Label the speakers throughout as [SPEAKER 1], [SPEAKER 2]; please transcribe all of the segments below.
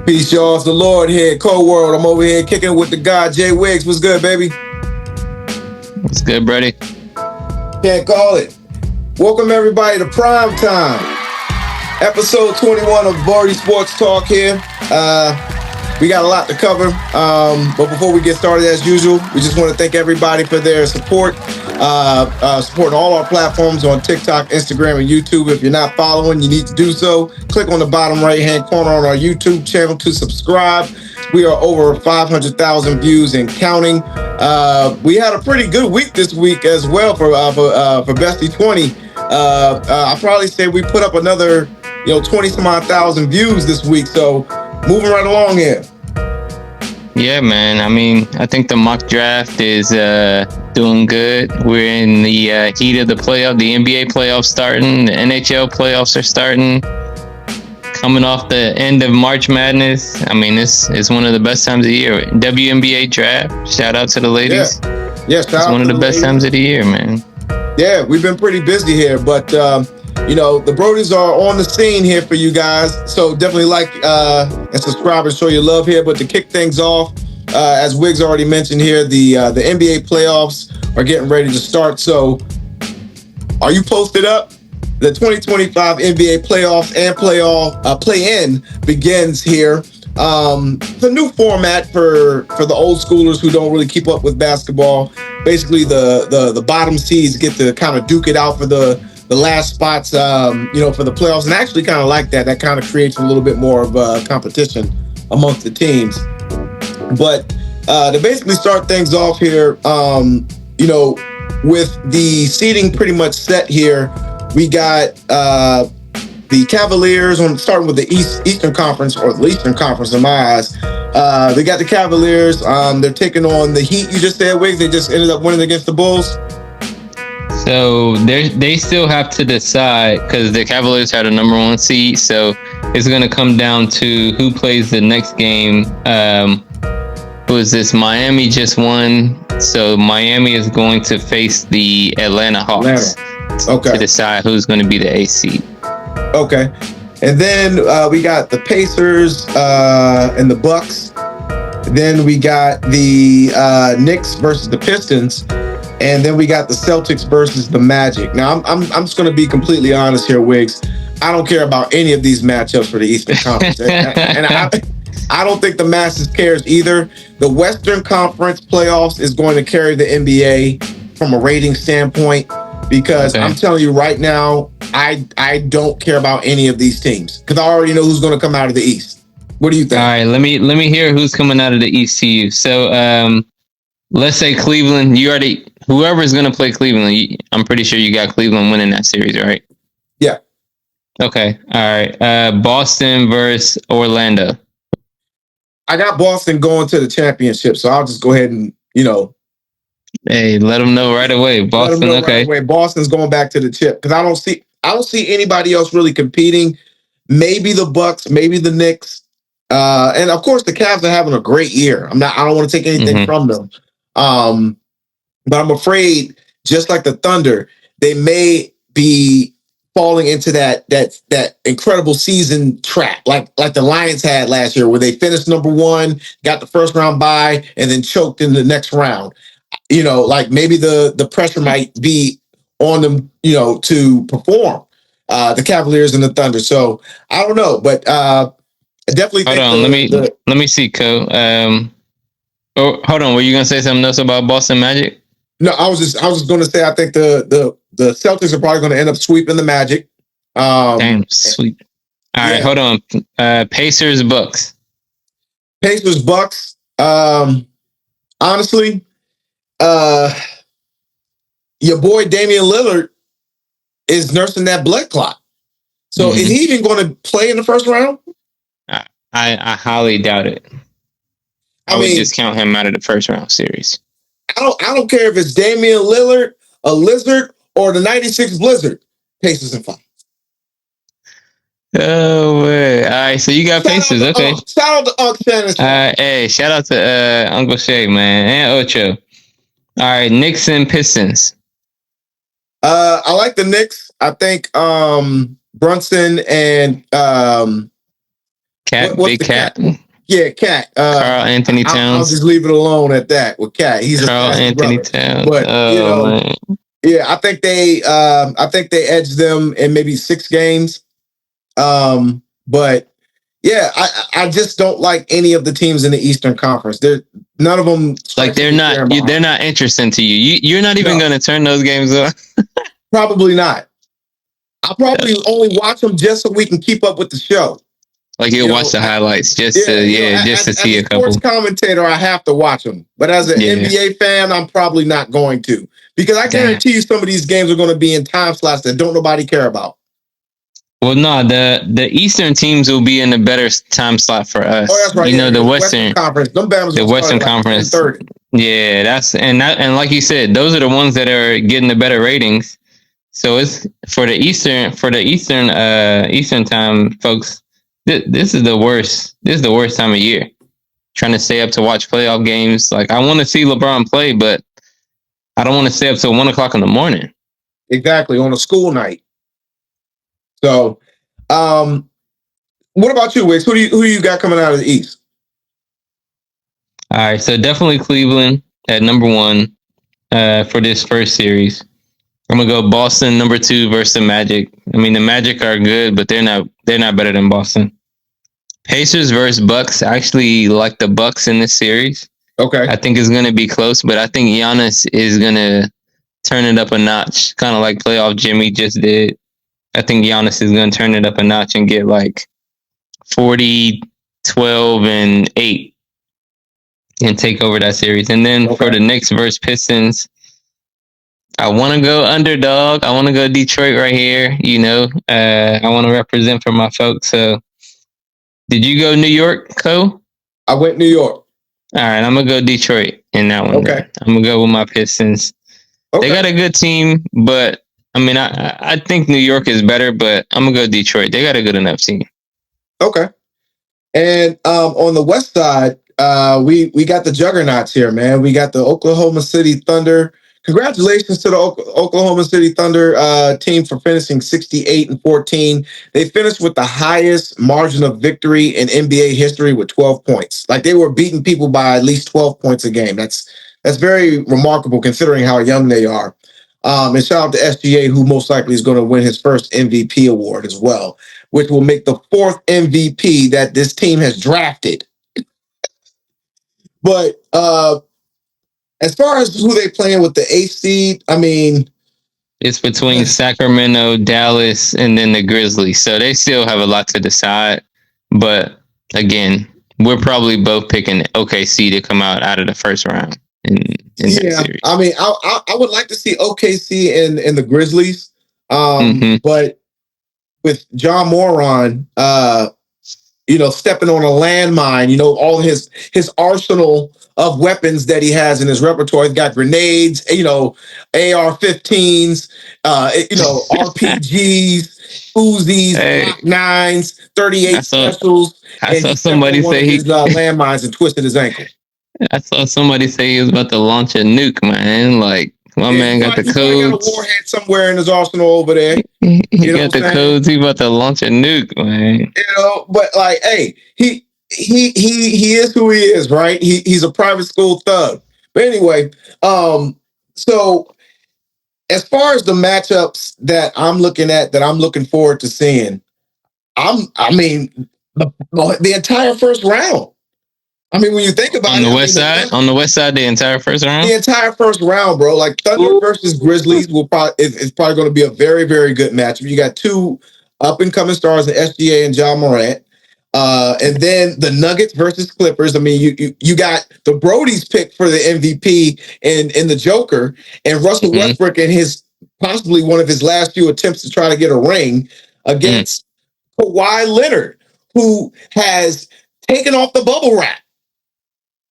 [SPEAKER 1] Peace, y'all. It's the Lord here, Cold World. I'm over here kicking with the guy, Jay Wiggs. What's good, baby?
[SPEAKER 2] What's good, Brody?
[SPEAKER 1] Can't call it. Welcome, everybody, to Prime Time. Episode 21 of Brodies Sports Talk here. We got a lot to cover. But before we get started, as usual, we just want to thank everybody for their support. Supporting all our platforms on TikTok, Instagram, and YouTube. If you're not following, you need to do so. Click on the bottom right-hand corner on our YouTube channel to subscribe. We are over 500,000 views and counting. We had a pretty good week this week as well for BST 20. I probably say we put up another 20 some odd thousand views this week. So moving right along here.
[SPEAKER 2] Yeah, man. I mean, I think the mock draft is doing good. We're in the heat of the playoff. The NBA playoffs starting. The NHL playoffs are starting. Coming off the end of March Madness. I mean, this is one of the best times of the year. WNBA draft. Shout out to the ladies.
[SPEAKER 1] Yeah,
[SPEAKER 2] it's one of the best times of the year, man.
[SPEAKER 1] Yeah, we've been pretty busy here, but the Brodies are on the scene here for you guys. So definitely like and subscribe and show your love here. But to kick things off, as Wiggs already mentioned here, the NBA playoffs are getting ready to start. So are you posted up? The 2025 NBA playoffs and play-in begins here. It's a new format for the old schoolers who don't really keep up with basketball. Basically, the bottom seeds get to kind of duke it out for the last spots, for the playoffs, and I actually kind of like that. That kind of creates a little bit more of a competition amongst the teams. But to basically start things off here, with the seeding pretty much set here, we got the Cavaliers starting with the Eastern Conference, or the Eastern Conference in my eyes. They got the Cavaliers. They're taking on the Heat. You just said, Wiggs, they just ended up winning against the Bulls.
[SPEAKER 2] So they still have to decide, because the Cavaliers had a number one seed. So it's going to come down to who plays the next game. Who is this? Miami just won. So Miami is going to face the Atlanta Hawks to decide who's going to be the eighth seed.
[SPEAKER 1] Okay. And then we got the Pacers and the Bucks. Then we got the Knicks versus the Pistons. And then we got the Celtics versus the Magic. Now, I'm just going to be completely honest here, Wiggs. I don't care about any of these matchups for the Eastern Conference. and I don't think the masses cares either. The Western Conference playoffs is going to carry the NBA from a rating standpoint, because I'm telling you right now, I don't care about any of these teams, because I already know who's going to come out of the East. What do you think?
[SPEAKER 2] All right, let me hear who's coming out of the East to you. So let's say Cleveland. Whoever's going to play Cleveland, I'm pretty sure you got Cleveland winning that series, right?
[SPEAKER 1] Yeah.
[SPEAKER 2] Okay. All right. Boston versus Orlando.
[SPEAKER 1] I got Boston going to the championship, so I'll just go ahead and,
[SPEAKER 2] Hey, let them know right away. Boston, okay.
[SPEAKER 1] Right away. Boston's going back to the chip, because I don't see anybody else really competing. Maybe the Bucks, maybe the Knicks, and of course the Cavs are having a great year. I don't want to take anything from them, but I'm afraid, just like the Thunder, they may be falling into that incredible season trap, like the Lions had last year, where they finished number one, got the first round bye, and then choked in the next round. Like maybe the pressure might be on them, to perform, the Cavaliers and the Thunder. So I don't know, but I definitely think.
[SPEAKER 2] Hold on, let me see, Co. Hold on, were you gonna say something else about Boston Magic?
[SPEAKER 1] No, I was just going to say I think the Celtics are probably going to end up sweeping the Magic.
[SPEAKER 2] Damn, sweep. All right, hold on. Pacers Bucks.
[SPEAKER 1] Pacers Bucks. Honestly, your boy Damian Lillard is nursing that blood clot. So is he even going to play in the first round?
[SPEAKER 2] I highly doubt it. I would just count him out of the first round series.
[SPEAKER 1] I don't care if it's Damian Lillard, a Lizard, or the 96 Blizzard. Pacers and 5.
[SPEAKER 2] Oh, way. All right, so you got Pacers. Okay.
[SPEAKER 1] Shout out to Uncle Shannon.
[SPEAKER 2] Hey, shout out to Uncle Shay, man, and Ocho. All right, Knicks and Pistons.
[SPEAKER 1] I like the Knicks. I think Brunson and What's
[SPEAKER 2] Big
[SPEAKER 1] the cat?
[SPEAKER 2] Cat,
[SPEAKER 1] Yeah, Cat.
[SPEAKER 2] Carl Anthony
[SPEAKER 1] I'll
[SPEAKER 2] Towns.
[SPEAKER 1] just leave it alone at that with Cat. He's a
[SPEAKER 2] Carl
[SPEAKER 1] nasty
[SPEAKER 2] Anthony
[SPEAKER 1] brother.
[SPEAKER 2] Towns.
[SPEAKER 1] But
[SPEAKER 2] Oh man.
[SPEAKER 1] yeah, I think they edged them in maybe 6 games. But yeah, I just don't like any of the teams in the Eastern Conference. None of them
[SPEAKER 2] Like
[SPEAKER 1] strikes me caring
[SPEAKER 2] they're
[SPEAKER 1] behind.
[SPEAKER 2] not interesting to you. You're not even
[SPEAKER 1] No,
[SPEAKER 2] gonna turn those games on.
[SPEAKER 1] probably not. I'll probably only watch them just so we can keep up with the show.
[SPEAKER 2] Like
[SPEAKER 1] You
[SPEAKER 2] you'll watch
[SPEAKER 1] know,
[SPEAKER 2] the highlights
[SPEAKER 1] yeah,
[SPEAKER 2] just to
[SPEAKER 1] as
[SPEAKER 2] see
[SPEAKER 1] a
[SPEAKER 2] a
[SPEAKER 1] sports
[SPEAKER 2] couple.
[SPEAKER 1] commentator, I have to watch them. But as an
[SPEAKER 2] Yeah.
[SPEAKER 1] NBA fan, I'm probably not going to because I
[SPEAKER 2] Damn.
[SPEAKER 1] guarantee you some of these games are going to be in time slots that don't nobody care about.
[SPEAKER 2] Well, no, the Eastern teams will be in a better time slot for us.
[SPEAKER 1] Oh, that's right.
[SPEAKER 2] You
[SPEAKER 1] Yeah,
[SPEAKER 2] know,
[SPEAKER 1] because Western Conference, them Bama's
[SPEAKER 2] the
[SPEAKER 1] gonna start
[SPEAKER 2] Western
[SPEAKER 1] at like
[SPEAKER 2] Conference.
[SPEAKER 1] 10:30.
[SPEAKER 2] Yeah, and like you said, those are the ones that are getting the better ratings. So it's for the Eastern time folks. This is the worst. This is the worst time of year. Trying to stay up to watch playoff games. Like I want to see LeBron play, but I don't want to stay up till 1 o'clock in the morning.
[SPEAKER 1] Exactly, on a school night. So, what about you, Wicks? Who you got coming out of the East?
[SPEAKER 2] All right, so definitely Cleveland at number one for this first series. I'm gonna go Boston number 2 versus the Magic. I mean, the Magic are good, but they're not better than Boston. Pacers versus Bucks. I actually like the Bucks in this series.
[SPEAKER 1] Okay.
[SPEAKER 2] I think it's gonna be close, but I think Giannis is gonna turn it up a notch, kind of like playoff Jimmy just did. I think Giannis is gonna turn it up a notch and get like 40, 12, and 8 and take over that series. And then for the Knicks versus Pistons, I want to go underdog. I want to go Detroit right here. You know, I want to represent for my folks. So, did you go New York, Co?
[SPEAKER 1] I went New York.
[SPEAKER 2] All right, I'm gonna go Detroit in that one.
[SPEAKER 1] Okay,
[SPEAKER 2] then. I'm gonna go with my Pistons. Okay. They got a good team, but I mean, I think New York is better, but I'm gonna go Detroit. They got a good enough team.
[SPEAKER 1] Okay. And on the West side, we got the juggernauts here, man. We got the Oklahoma City Thunder. Congratulations to the Oklahoma City Thunder team for finishing 68-14. They finished with the highest margin of victory in NBA history with 12 points. Like they were beating people by at least 12 points a game. That's very remarkable considering how young they are. And shout out to SGA, who most likely is going to win his first MVP award as well, which will make the 4th MVP that this team has drafted. But as far as who they playing with the 8th seed, I mean,
[SPEAKER 2] it's between Sacramento, Dallas, and then the Grizzlies. So they still have a lot to decide. But again, we're probably both picking OKC to come out of the first round. In that series.
[SPEAKER 1] I mean, I would like to see OKC in the Grizzlies, but with John Moran, stepping on a landmine, all his arsenal of weapons that he has in his repertoire. He's got grenades, AR-15s, RPGs, Uzis, Glock 9s, 38 specials.
[SPEAKER 2] I saw somebody say
[SPEAKER 1] his landmines and twisted his ankle.
[SPEAKER 2] I saw somebody say he was about to launch a nuke, man. Like my man got the codes. He got
[SPEAKER 1] a warhead somewhere in his arsenal over there.
[SPEAKER 2] He got the codes. He about to launch a nuke, man.
[SPEAKER 1] But like, hey, he is who he is, right? He's a private school thug. But anyway, so as far as the matchups that I'm looking at, that I'm looking forward to seeing, I mean, the entire first round. I mean, when you think about
[SPEAKER 2] it, on the west side, the entire first round,
[SPEAKER 1] bro. Like Thunder versus Grizzlies is probably going to be a very, very good matchup. You got 2 up and coming stars in SGA and John Morant, and then the Nuggets versus Clippers. I mean, you got the Brodies pick for the MVP in the Joker, and Russell Westbrook in his possibly one of his last few attempts to try to get a ring against Kawhi Leonard, who has taken off the bubble wrap.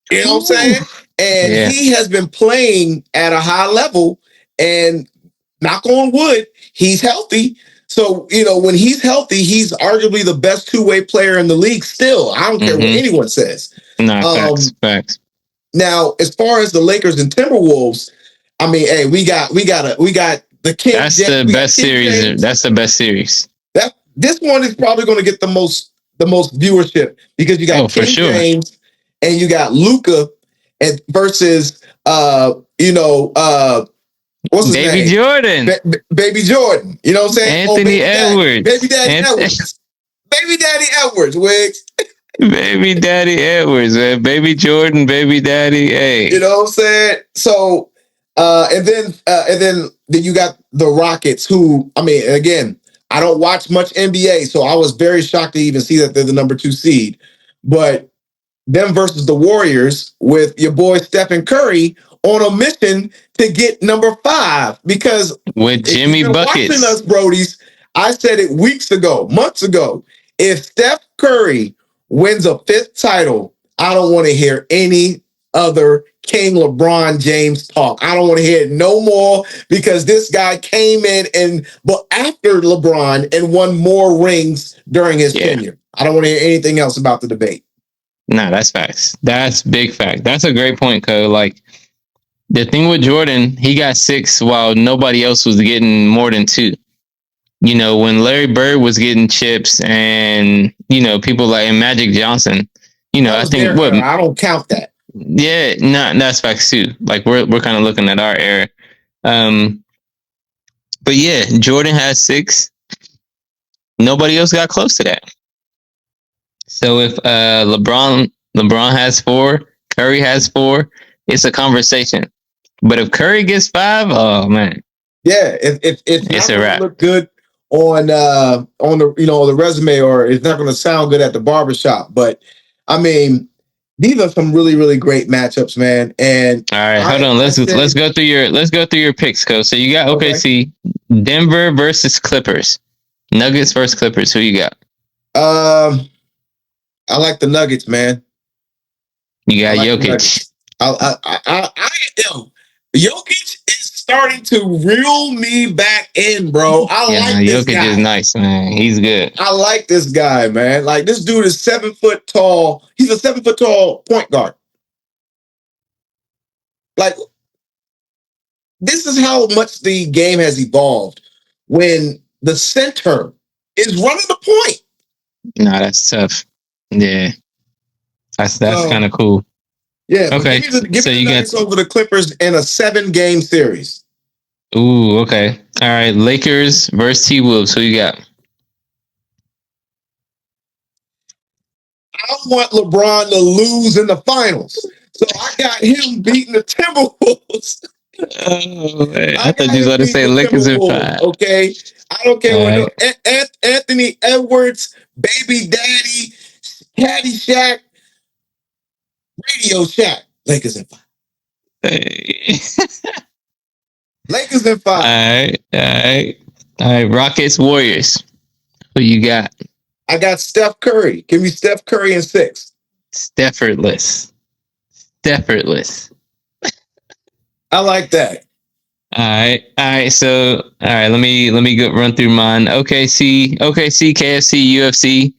[SPEAKER 1] You know what I'm saying? And he has been playing at a high level, and knock on wood, he's healthy. So, when he's healthy, he's arguably the best 2-way player in the league still. I don't care what anyone says.
[SPEAKER 2] No, facts.
[SPEAKER 1] Now, as far as the Lakers and Timberwolves, I mean, hey, we got the King.
[SPEAKER 2] That's the best series. That's the best series.
[SPEAKER 1] This one is probably going to get the most the most viewership because you got
[SPEAKER 2] for
[SPEAKER 1] King
[SPEAKER 2] sure.
[SPEAKER 1] James and you got Luca and versus what's his
[SPEAKER 2] Baby
[SPEAKER 1] name?
[SPEAKER 2] Jordan.
[SPEAKER 1] Baby Jordan. You know what I'm saying?
[SPEAKER 2] Anthony Edwards.
[SPEAKER 1] Baby Daddy Edwards. Baby Daddy Edwards, Wiggs.
[SPEAKER 2] Baby Daddy Edwards, man. Baby Jordan, Baby Daddy. Hey.
[SPEAKER 1] You know what I'm saying? So and then you got the Rockets, who, I mean, again, I don't watch much NBA, so I was very shocked to even see that they're the number 2 seed. But them versus the Warriors with your boy Stephen Curry on a mission to get number 5. Because
[SPEAKER 2] with Jimmy
[SPEAKER 1] if you've been
[SPEAKER 2] Buckets
[SPEAKER 1] watching us, Brodies, I said it weeks ago, months ago. If Steph Curry wins a 5th title, I don't want to hear any other King LeBron James talk. I don't want to hear it no more because this guy came in but after LeBron and won more rings during his tenure. I don't want to hear anything else about the debate.
[SPEAKER 2] Nah, that's facts. That's big fact. That's a great point, Cole. Like, the thing with Jordan, he got 6 while nobody else was getting more than 2. You know, when Larry Bird was getting chips and, you know, people like Magic Johnson, you know, I think
[SPEAKER 1] I don't count that.
[SPEAKER 2] Yeah, that's facts too. Like we're kind of looking at our era. But yeah, Jordan has 6. Nobody else got close to that. So if LeBron has 4, Curry has 4, it's a conversation. But if Curry gets 5, oh man.
[SPEAKER 1] Yeah, it's
[SPEAKER 2] a wrap.
[SPEAKER 1] Look good on the the resume, or it's not going to sound good at the barbershop. But I mean, these are some really, really great matchups, man. And
[SPEAKER 2] all right, hold on. Let's go through your picks, Coach. So you got OKC, Denver versus Clippers, Nuggets versus Clippers. Who you got?
[SPEAKER 1] I like the Nuggets, man.
[SPEAKER 2] You got Jokic.
[SPEAKER 1] Jokic is starting to reel me back in, bro. I like this guy.
[SPEAKER 2] Jokic is nice, man. He's good.
[SPEAKER 1] I like this guy, man. Like, this dude is 7 foot tall. He's a 7 foot tall point guard. Like, this is how much the game has evolved when the center is running the point.
[SPEAKER 2] Nah, that's tough. Yeah. That's kind of cool.
[SPEAKER 1] Yeah.
[SPEAKER 2] Okay.
[SPEAKER 1] Give me the Nuggets over the Clippers in a 7-game series.
[SPEAKER 2] Ooh, okay. All right. Lakers versus T-Wolves. Who you got?
[SPEAKER 1] I want LeBron to lose in the finals. So I got him beating the Timberwolves.
[SPEAKER 2] Oh, man. I thought you were going to say Lakers in 5.
[SPEAKER 1] Okay. I don't care what Anthony Edwards, Baby Daddy, Caddyshack, Radio Shack. Lakers in 5.
[SPEAKER 2] Hey.
[SPEAKER 1] Lakers in 5.
[SPEAKER 2] All right. Rockets, Warriors. Who you got?
[SPEAKER 1] I got Steph Curry. Give me Steph Curry in 6.
[SPEAKER 2] Steffortless.
[SPEAKER 1] I like that.
[SPEAKER 2] All right. So, all right. Let me go run through mine. OKC, KFC, UFC,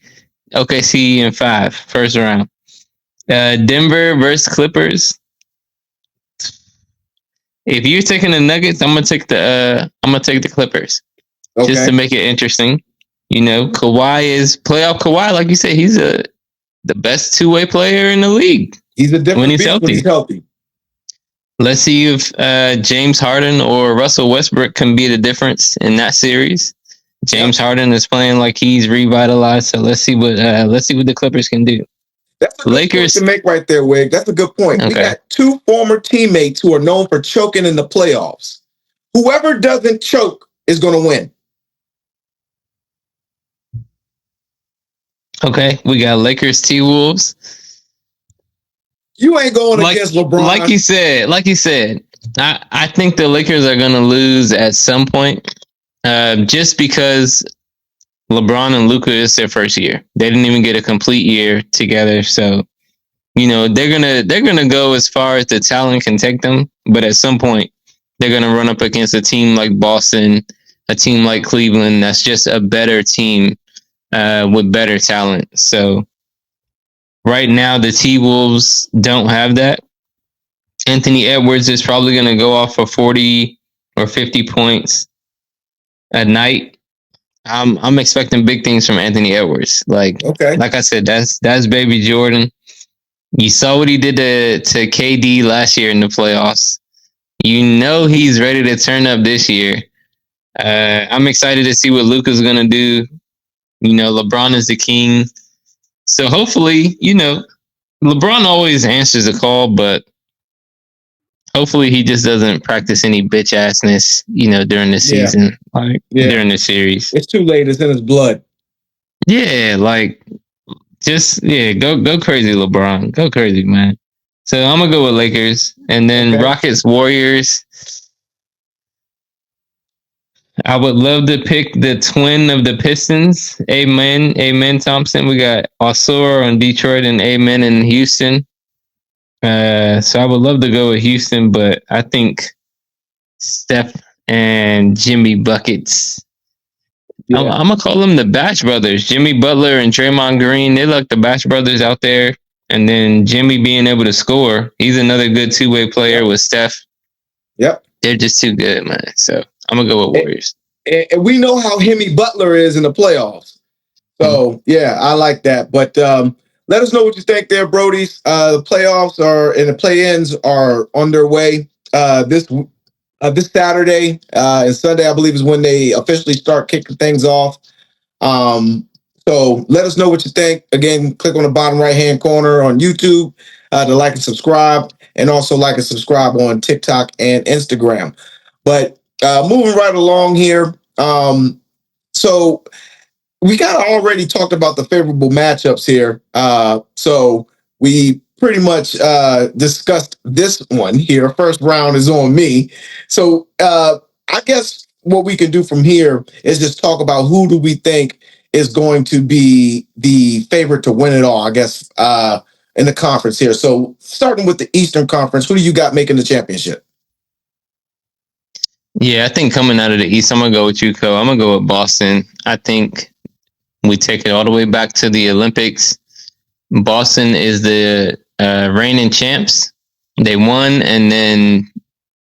[SPEAKER 2] OKC in 5, first round. Denver versus Clippers. If you're taking the Nuggets, I'm gonna take the Clippers, just to make it interesting. You know, Kawhi is playoff Kawhi, like you said. He's the best 2-way player in the league.
[SPEAKER 1] He's a different beast when he's healthy.
[SPEAKER 2] Let's see if James Harden or Russell Westbrook can be the difference in that series. James Harden is playing like he's revitalized, so let's see what the Clippers can do.
[SPEAKER 1] That's a good Lakers point to make right there, Wig. That's a good point. Okay. We got 2 former teammates who are known for choking in the playoffs. Whoever doesn't choke is going to win.
[SPEAKER 2] Okay, we got Lakers T-Wolves.
[SPEAKER 1] You ain't going against LeBron.
[SPEAKER 2] Like you said, I think the Lakers are going to lose at some point, just because LeBron and Luka is their first year. They didn't even get a complete year together, so you know they're gonna go as far as the talent can take them. But at some point, they're gonna run up against a team like Boston, a team like Cleveland. That's just a better team with better talent. So right now, the T-Wolves don't have that. Anthony Edwards is probably gonna go off for 40 or 50 points a night. I'm expecting big things from Anthony Edwards.
[SPEAKER 1] Okay.
[SPEAKER 2] Like I said, that's baby Jordan. You saw what he did to KD last year in the playoffs. You know he's ready to turn up this year. I'm excited to see what Luka's gonna do. You know, LeBron is the king. So hopefully, LeBron always answers the call, but hopefully he just doesn't practice any bitch assness, during the
[SPEAKER 1] Yeah.
[SPEAKER 2] season, like
[SPEAKER 1] Yeah.
[SPEAKER 2] during the series.
[SPEAKER 1] It's too late. It's in his blood.
[SPEAKER 2] Yeah, like just go crazy, LeBron. Go crazy, man. So I'm gonna go with Lakers and then
[SPEAKER 1] Okay.
[SPEAKER 2] Rockets Warriors. I would love to pick the twin of the Pistons, Amen Thompson. We got Osor on Detroit and Amen in Houston. So I would love to go with Houston, but I think Steph and Jimmy buckets.
[SPEAKER 1] Yeah.
[SPEAKER 2] I'm gonna call them the Bash Brothers. Jimmy Butler and Draymond Green. They like the Bash Brothers out there. And then Jimmy being able to score. He's another good two-way player with Steph.
[SPEAKER 1] Yep.
[SPEAKER 2] They're just too good, man. So I'm gonna go with Warriors.
[SPEAKER 1] And we know how Jimmy Butler is in the playoffs. So yeah, I like that. But let us know what you think there, Brodies. The playoffs are and the play-ins are underway. This Saturday and Sunday, I believe, is when they officially start kicking things off. So let us know what you think. Again, click on the bottom right-hand corner on YouTube to like and subscribe, and also like and subscribe on TikTok and Instagram. But moving right along here. So we got already talked about the favorable matchups here. So we pretty much discussed this one here. First round is on me. So I guess what we can do from here is just talk about who do we think is going to be the favorite to win it all, I guess, in the conference here. So starting with the Eastern Conference, who do you got making the championship?
[SPEAKER 2] Yeah, I think coming out of the East, I'm gonna go with you, Co. I'm gonna go with Boston. I think we take it all the way back to the Olympics. Boston is the reigning champs. They won, and then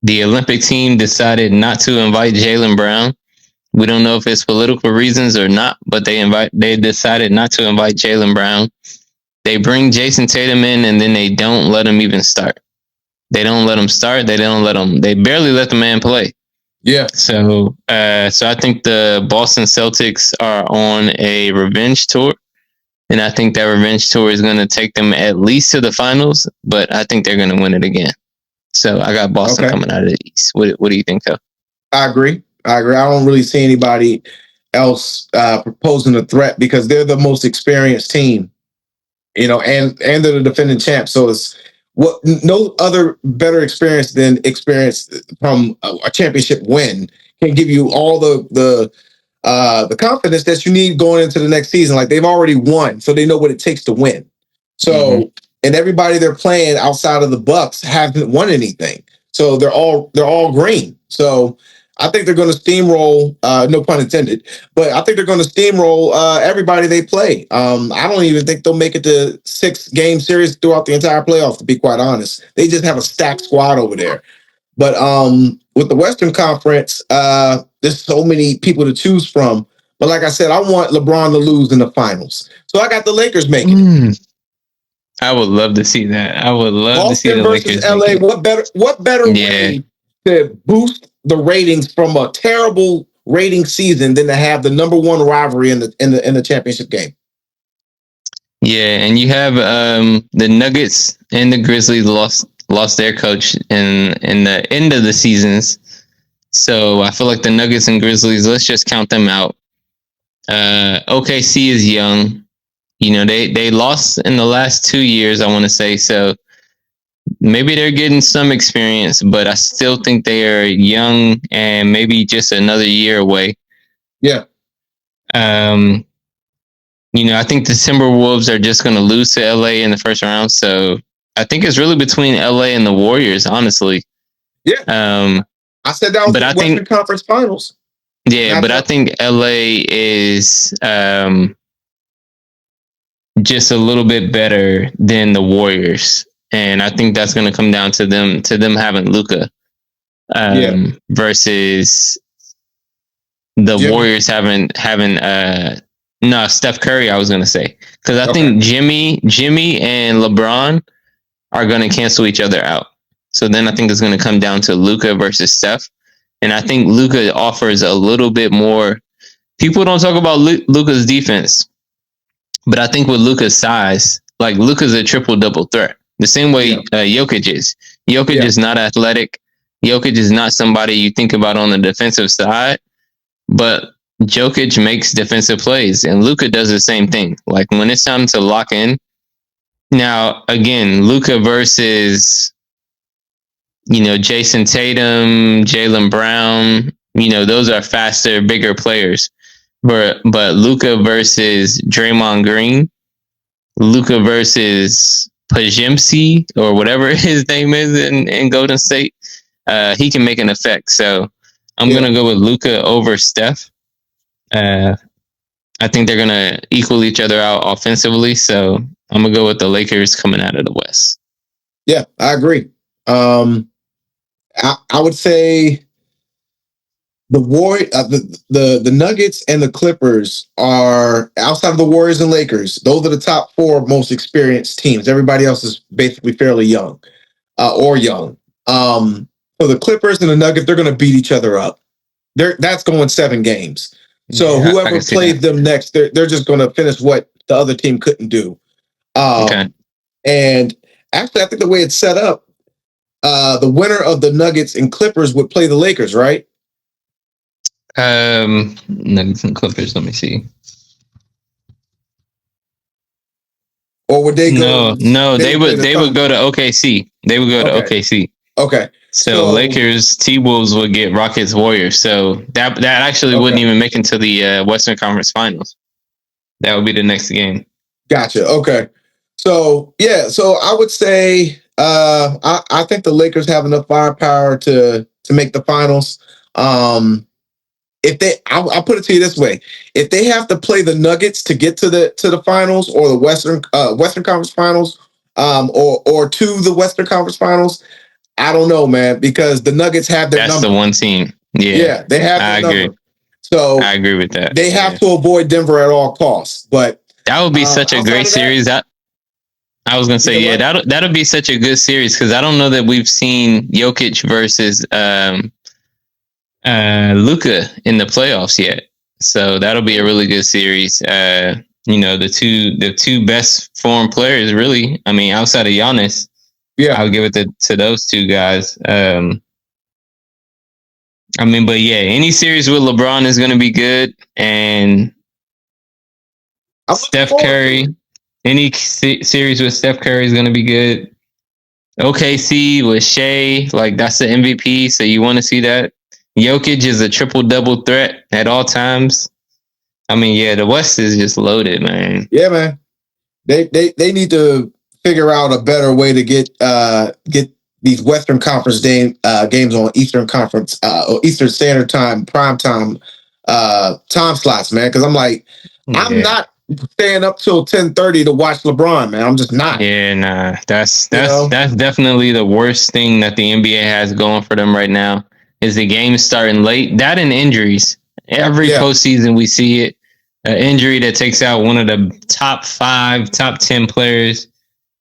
[SPEAKER 2] the Olympic team decided not to invite Jaylen Brown. We don't know if it's political reasons or not, but they decided not to invite Jaylen Brown. They bring Jason Tatum in, and then they don't let him even start. They don't let him start. They barely let the man play.
[SPEAKER 1] Yeah.
[SPEAKER 2] So I think the Boston Celtics are on a revenge tour. And I think that revenge tour is going to take them at least to the finals, but I think they're going to win it again. So I got Boston coming out of the East. What do you think, though?
[SPEAKER 1] I agree. I don't really see anybody else proposing a threat because they're the most experienced team, and they're the defending champs. So it's no other better experience from a championship win can give you all the confidence that you need going into the next season. Like they've already won, so they know what it takes to win. So, and everybody they're playing outside of the Bucks haven't won anything. So they're all green. So I think they're going to steamroll. No pun intended, but I think they're going to steamroll everybody they play. I don't even think they'll make it to 6-game series throughout the entire playoffs. To be quite honest, they just have a stacked squad over there. But with the Western Conference, there's so many people to choose from. But like I said, I want LeBron to lose in the finals. So I got the Lakers making it.
[SPEAKER 2] I would love to see that. I would love to see
[SPEAKER 1] Boston
[SPEAKER 2] the
[SPEAKER 1] versus
[SPEAKER 2] Lakers.
[SPEAKER 1] LA. What better way to boost the ratings from a terrible rating season than to have the number one rivalry in the championship game?
[SPEAKER 2] Yeah, and you have the Nuggets and the Grizzlies lost their coach in the end of the seasons. So I feel like the Nuggets and Grizzlies, let's just count them out. OKC is young. They lost in the last 2 years, I want to say. So maybe they're getting some experience, but I still think they are young and maybe just another year away.
[SPEAKER 1] Yeah.
[SPEAKER 2] I think the Timberwolves are just going to lose to LA in the first round. So I think it's really between LA and the Warriors, honestly.
[SPEAKER 1] Yeah. I said that was the Western Conference Finals.
[SPEAKER 2] Yeah, but I think LA is just a little bit better than the Warriors. And I think that's going to come down to them having Luka versus the
[SPEAKER 1] Jimmy.
[SPEAKER 2] Warriors haven't no, Steph Curry, I was gonna say, because I
[SPEAKER 1] Okay.
[SPEAKER 2] think Jimmy and LeBron are gonna cancel each other out. So then I think it's gonna come down to Luka versus Steph, and I think Luka offers a little bit more. People don't talk about Luka's defense, but I think with Luka's size, like Luka's a triple double threat, the same way
[SPEAKER 1] Yeah.
[SPEAKER 2] Jokic is. Jokic
[SPEAKER 1] Yeah.
[SPEAKER 2] is not athletic. Jokic is not somebody you think about on the defensive side, but Jokic makes defensive plays, and Luka does the same thing. Like when it's time to lock in. Now, again, Luka versus Jason Tatum, Jaylen Brown. Those are faster, bigger players. But Luka versus Draymond Green, Luka versus Pajimsi or whatever his name is in Golden State, he can make an effect. So I'm gonna go with Luka over Steph. I think they're gonna equal each other out offensively. So I'm gonna go with the Lakers coming out of the West.
[SPEAKER 1] Yeah, I agree. I would say the Nuggets and the Clippers are outside of the Warriors and Lakers. Those are the top four most experienced teams. Everybody else is basically fairly young or young. So the Clippers and the Nuggets, they're going to beat each other up. That's going 7 games. So
[SPEAKER 2] Yeah,
[SPEAKER 1] whoever plays them next, they're just going to finish what the other team couldn't do.
[SPEAKER 2] Okay.
[SPEAKER 1] And actually, I think the way it's set up, the winner of the Nuggets and Clippers would play the Lakers, right?
[SPEAKER 2] Nuggets and Clippers. Let me see.
[SPEAKER 1] Or would they go?
[SPEAKER 2] No, they would go to OKC. They would go to OKC.
[SPEAKER 1] Okay.
[SPEAKER 2] So Lakers, T-Wolves would get Rockets, Warriors. So that actually wouldn't even make it to the Western Conference Finals. That would be the next game.
[SPEAKER 1] Gotcha. Okay. So yeah, so I would say I think the Lakers have enough firepower to make the finals. I'll put it to you this way: if they have to play the Nuggets to get to the finals or the Western Conference Finals, or to the Western Conference Finals, I don't know, man, because the Nuggets have their number.
[SPEAKER 2] That's the one team. Yeah,
[SPEAKER 1] they have their number.
[SPEAKER 2] Agree.
[SPEAKER 1] So
[SPEAKER 2] I agree with that.
[SPEAKER 1] They have to avoid Denver at all costs. But
[SPEAKER 2] that would be such a great series. I was gonna say, that'll be such a good series because I don't know that we've seen Jokic versus Luka in the playoffs yet. So that'll be a really good series. The two best form players, really. I mean, outside of Giannis, I'll give it to those two guys. But yeah, any series with LeBron is going to be good, and Steph Curry. Any series with Steph Curry is going to be good. OKC with Shea, like that's the MVP, so you want to see that. Jokic is a triple-double threat at all times. I mean, yeah, the West is just loaded, man.
[SPEAKER 1] Yeah, man. They need to figure out a better way to get these Western Conference games on Eastern Conference or Eastern Standard Time prime time slots, man. Because I'm like, I'm not staying up till 10:30 to watch LeBron, man. I'm just not.
[SPEAKER 2] Yeah, nah. That's definitely the worst thing that the NBA has going for them right now. Is the game starting late? That and injuries. Every postseason we see it. An injury that takes out one of the top 5, top 10 players,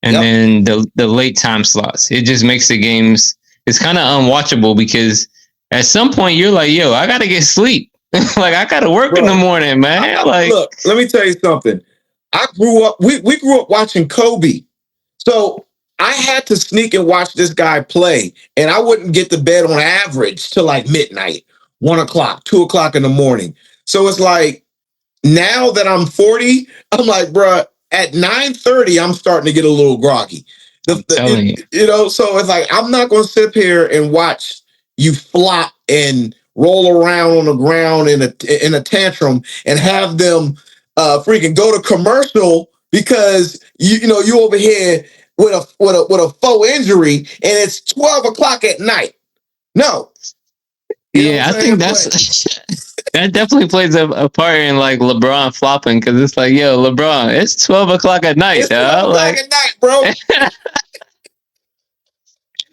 [SPEAKER 2] and then the late time slots. It just makes the games. It's kind of unwatchable because at some point you're like, yo, I gotta get sleep. Like I gotta work in the morning, man.
[SPEAKER 1] Look, let me tell you something. I grew up. We grew up watching Kobe, so I had to sneak and watch this guy play, and I wouldn't get to bed on average till like midnight, 1 o'clock, 2 o'clock in the morning. So it's like now that I'm 40, I'm like, bruh, at 9:30, I'm starting to get a little groggy. So it's like I'm not going to sit here and watch you flop and roll around on the ground in a tantrum and have them freaking go to commercial because you over here with a faux injury and it's 12 o'clock at night. No.
[SPEAKER 2] I think that definitely plays a part in like LeBron flopping because it's like, yo, LeBron, it's 12 o'clock at night.
[SPEAKER 1] It's 12 o'clock at night, bro.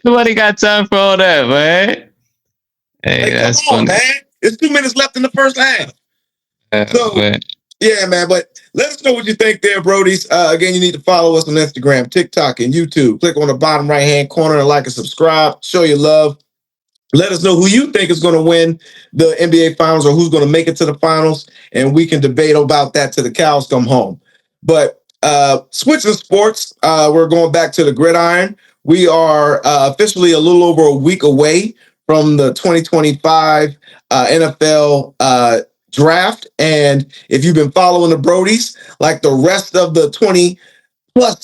[SPEAKER 2] Nobody got time for all that, man. Hey, that's
[SPEAKER 1] come on,
[SPEAKER 2] funny.
[SPEAKER 1] Man. It's 2 minutes left in the first half. So,
[SPEAKER 2] But
[SPEAKER 1] yeah, man. But let us know what you think there, Brodies. Again, you need to follow us on Instagram, TikTok, and YouTube. Click on the bottom right-hand corner and like and subscribe. Show your love. Let us know who you think is going to win the NBA Finals or who's going to make it to the finals, and we can debate about that till the cows come home. But switching sports, we're going back to the gridiron. We are officially a little over a week away from the 2025 NFL draft. And if you've been following the Brodies, like the rest of the 20+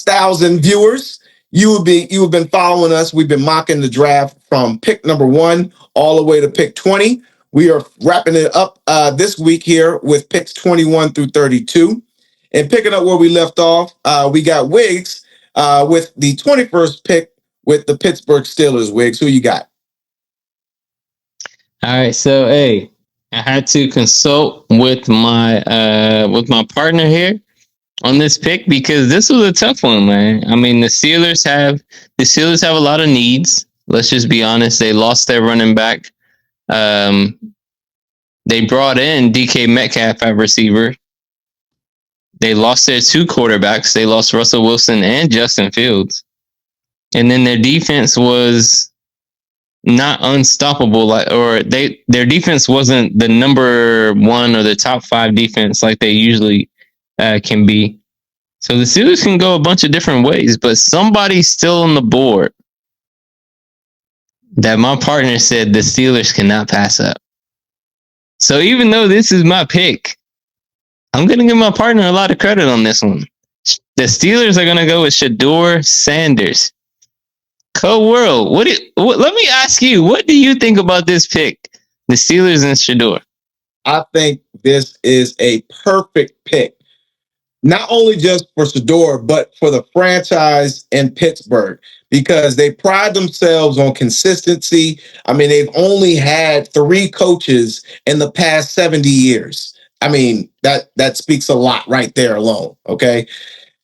[SPEAKER 1] thousand viewers, you have been following us. We've been mocking the draft from pick number 1 all the way to pick 20. We are wrapping it up this week here with picks 21 through 32. And picking up where we left off, we got Wiggs with the 21st pick with the Pittsburgh Steelers. Wiggs, who you got?
[SPEAKER 2] all right, so hey, I had to consult with my partner here on this pick because this was a tough one, man. I mean, the Steelers have a lot of needs. Let's just be honest. They lost their running back. They brought in DK Metcalf at receiver. They lost their 2 quarterbacks. They lost Russell Wilson and Justin Fields. And then their defense was not unstoppable, their defense wasn't the number 1 or the top 5 defense like they usually can be. So the Steelers can go a bunch of different ways, but somebody's still on the board that my partner said the Steelers cannot pass up. So even though this is my pick, I'm going to give my partner a lot of credit on this one. The Steelers are going to go with Shedeur Sanders. Co-world, let me ask you, what do you think about this pick? The Steelers and Shedeur.
[SPEAKER 1] I think this is a perfect pick. Not only just for Shedeur, but for the franchise in Pittsburgh, because they pride themselves on consistency. I mean, they've only had 3 coaches in the past 70 years. I mean, that speaks a lot right there alone, okay?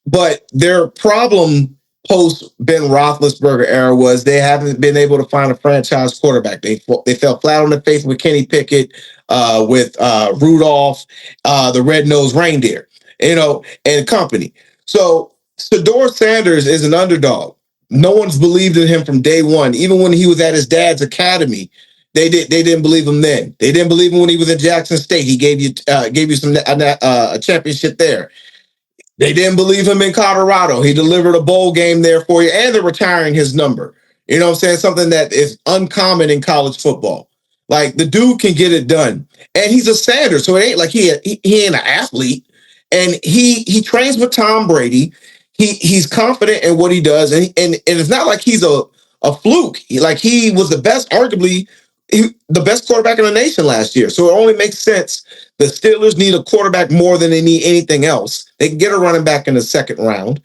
[SPEAKER 1] But their problem post Ben Roethlisberger era was they haven't been able to find a franchise quarterback. They fell flat on their face with Kenny Pickett, with Rudolph, the red-nosed reindeer, and company. So Shedeur Sanders is an underdog. No one's believed in him from day one. Even when he was at his dad's academy, they didn't believe him then. They didn't believe him when he was at Jackson State. He gave you a championship there. They didn't believe him in Colorado. He delivered a bowl game there for you, and they're retiring his number. You know what I'm saying? Something that is uncommon in college football. Like, the dude can get it done. And he's a Sanders, so it ain't like he ain't an athlete. And he trains with Tom Brady. He's confident in what he does, and it's not like he's a fluke. He was arguably the best quarterback in the nation last year. So it only makes sense. The Steelers need a quarterback more than they need anything else. They can get a running back in the second round.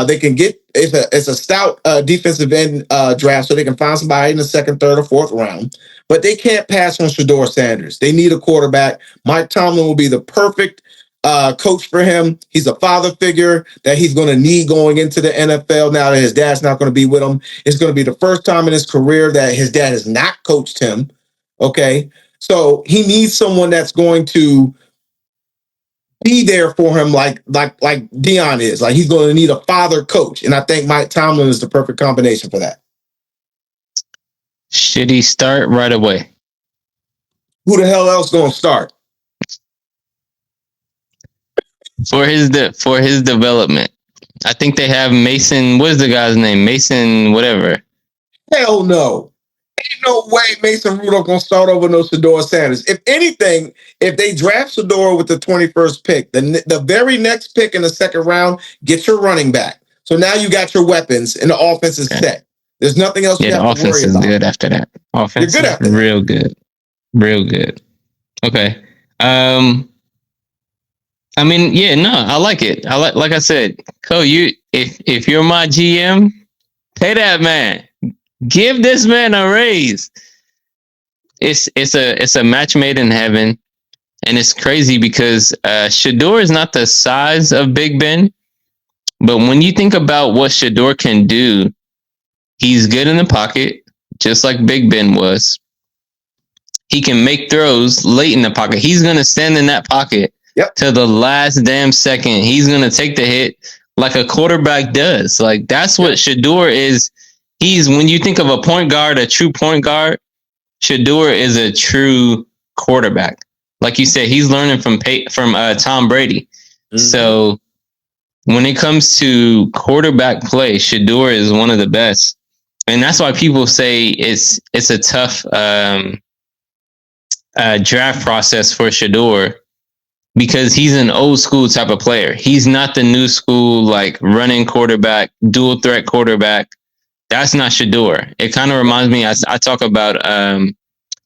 [SPEAKER 1] They can get it's a stout defensive end draft, so they can find somebody in the second, third, or fourth round. But they can't pass on Shedeur Sanders. They need a quarterback. Mike Tomlin will be the perfect coach for him. He's a father figure that he's going to need going into the NFL now that his dad's not going to be with him. It's going to be the first time in his career that his dad has not coached him. Okay. So he needs someone that's going to be there for him like Dion is. Like, he's going to need a father coach. And I think Mike Tomlin is the perfect combination for that.
[SPEAKER 2] Should he start right away?
[SPEAKER 1] Who the hell else going to start?
[SPEAKER 2] For his development. I think they have Mason, what is the guy's name? Mason whatever.
[SPEAKER 1] Hell no. Ain't no way Mason Rudolph gonna start over no Shedeur Sanders. If anything, if they draft Shedeur with the 21st pick, the very next pick in the second round, get your running back. So now you got your weapons and the offense is set. There's nothing else you have to worry about.
[SPEAKER 2] The offense is good after that. Offense is good real good. Real good. Okay. I mean, yeah, no, I like it. Like I said, Cole, if you're my GM, pay that man. Give this man a raise. It's a match made in heaven, and it's crazy because Shedeur is not the size of Big Ben, but when you think about what Shedeur can do, he's good in the pocket, just like Big Ben was. He can make throws late in the pocket. He's going to stand in that pocket to the last damn second. He's going to take the hit like a quarterback does. Like, that's what Shedeur is. When you think of a point guard, a true point guard, Shedeur is a true quarterback. Like you said, he's learning from Tom Brady. Mm-hmm. So when it comes to quarterback play, Shedeur is one of the best. And that's why people say it's a tough draft process for Shedeur, because he's an old school type of player. He's not the new school, like, running quarterback, dual threat quarterback. That's not Shedeur. It kind of reminds me, I talk about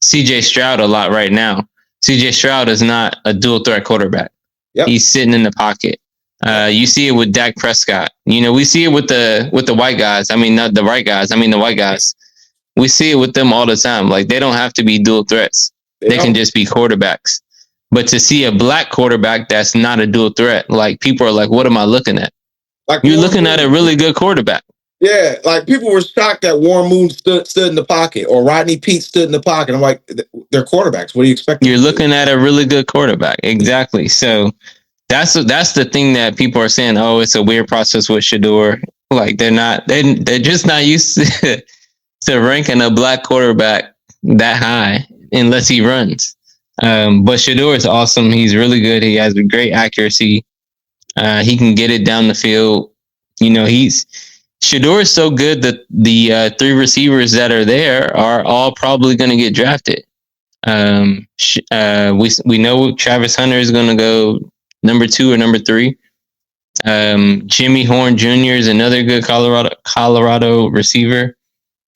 [SPEAKER 2] CJ Stroud a lot right now. CJ Stroud is not a dual threat quarterback. Yep. He's sitting in the pocket. You see it with Dak Prescott. We see it with the white guys. I mean, not the right guys. I mean, the white guys. We see it with them all the time. Like, they don't have to be dual threats. They can just be quarterbacks. But to see a black quarterback that's not a dual threat, like, people are like, what am I looking at? Like, you're looking at a really good quarterback.
[SPEAKER 1] Yeah, like, people were shocked that Warren Moon stood in the pocket, or Rodney Peete stood in the pocket. I'm like, they're quarterbacks. What do you expect?
[SPEAKER 2] You're looking at a really good quarterback. Exactly. So that's the thing that people are saying, oh, it's a weird process with Shedeur. Like, they're just not used to ranking a black quarterback that high unless he runs. But Shedeur is awesome. He's really good. He has great accuracy. He can get it down the field. Shedeur is so good that the three receivers that are there are all probably going to get drafted. We know Travis Hunter is going to go number 2 or number 3. Jimmy Horn Jr. is another good Colorado receiver.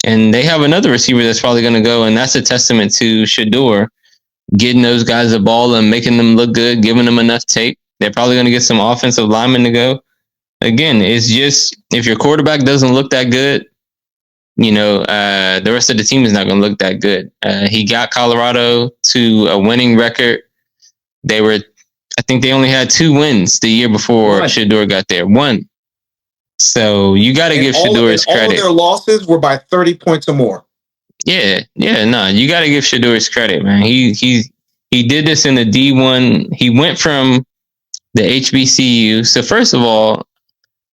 [SPEAKER 2] And they have another receiver that's probably going to go, and that's a testament to Shedeur getting those guys the ball and making them look good, giving them enough tape. They're probably going to get some offensive linemen to go. Again, it's just, if your quarterback doesn't look that good, the rest of the team is not going to look that good. He got Colorado to a winning record. I think they only had 2 wins the year before Shedeur got there. 1. So you got to give Shedeur his credit. All of
[SPEAKER 1] their losses were by 30 points or more.
[SPEAKER 2] Yeah, no, you got to give Shedeur his credit, man. He did this in the D1. He went from the HBCU. So first of all,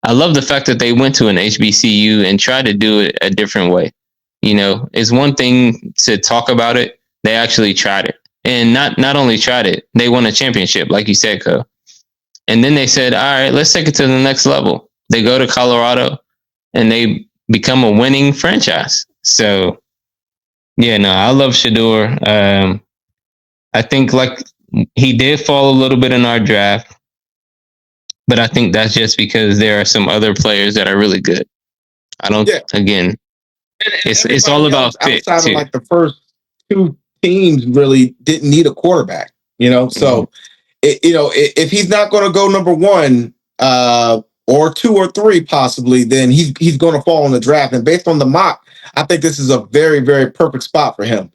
[SPEAKER 2] I love the fact that they went to an HBCU and tried to do it a different way. It's one thing to talk about it. They actually tried it. And not only tried it, they won a championship, like you said, Co. And then they said, all right, let's take it to the next level. They go to Colorado and they become a winning franchise. So, yeah, no, I love Shedeur. I think, like, he did fall a little bit in our draft, but I think that's just because there are some other players that are really good. Again, it's all about fit.
[SPEAKER 1] Outside of, like, the first 2 teams really didn't need a quarterback, So, if he's not going to go number 1, or 2 or 3 possibly, then he's going to fall in the draft. And based on the mock, I think this is a very, very perfect spot for him.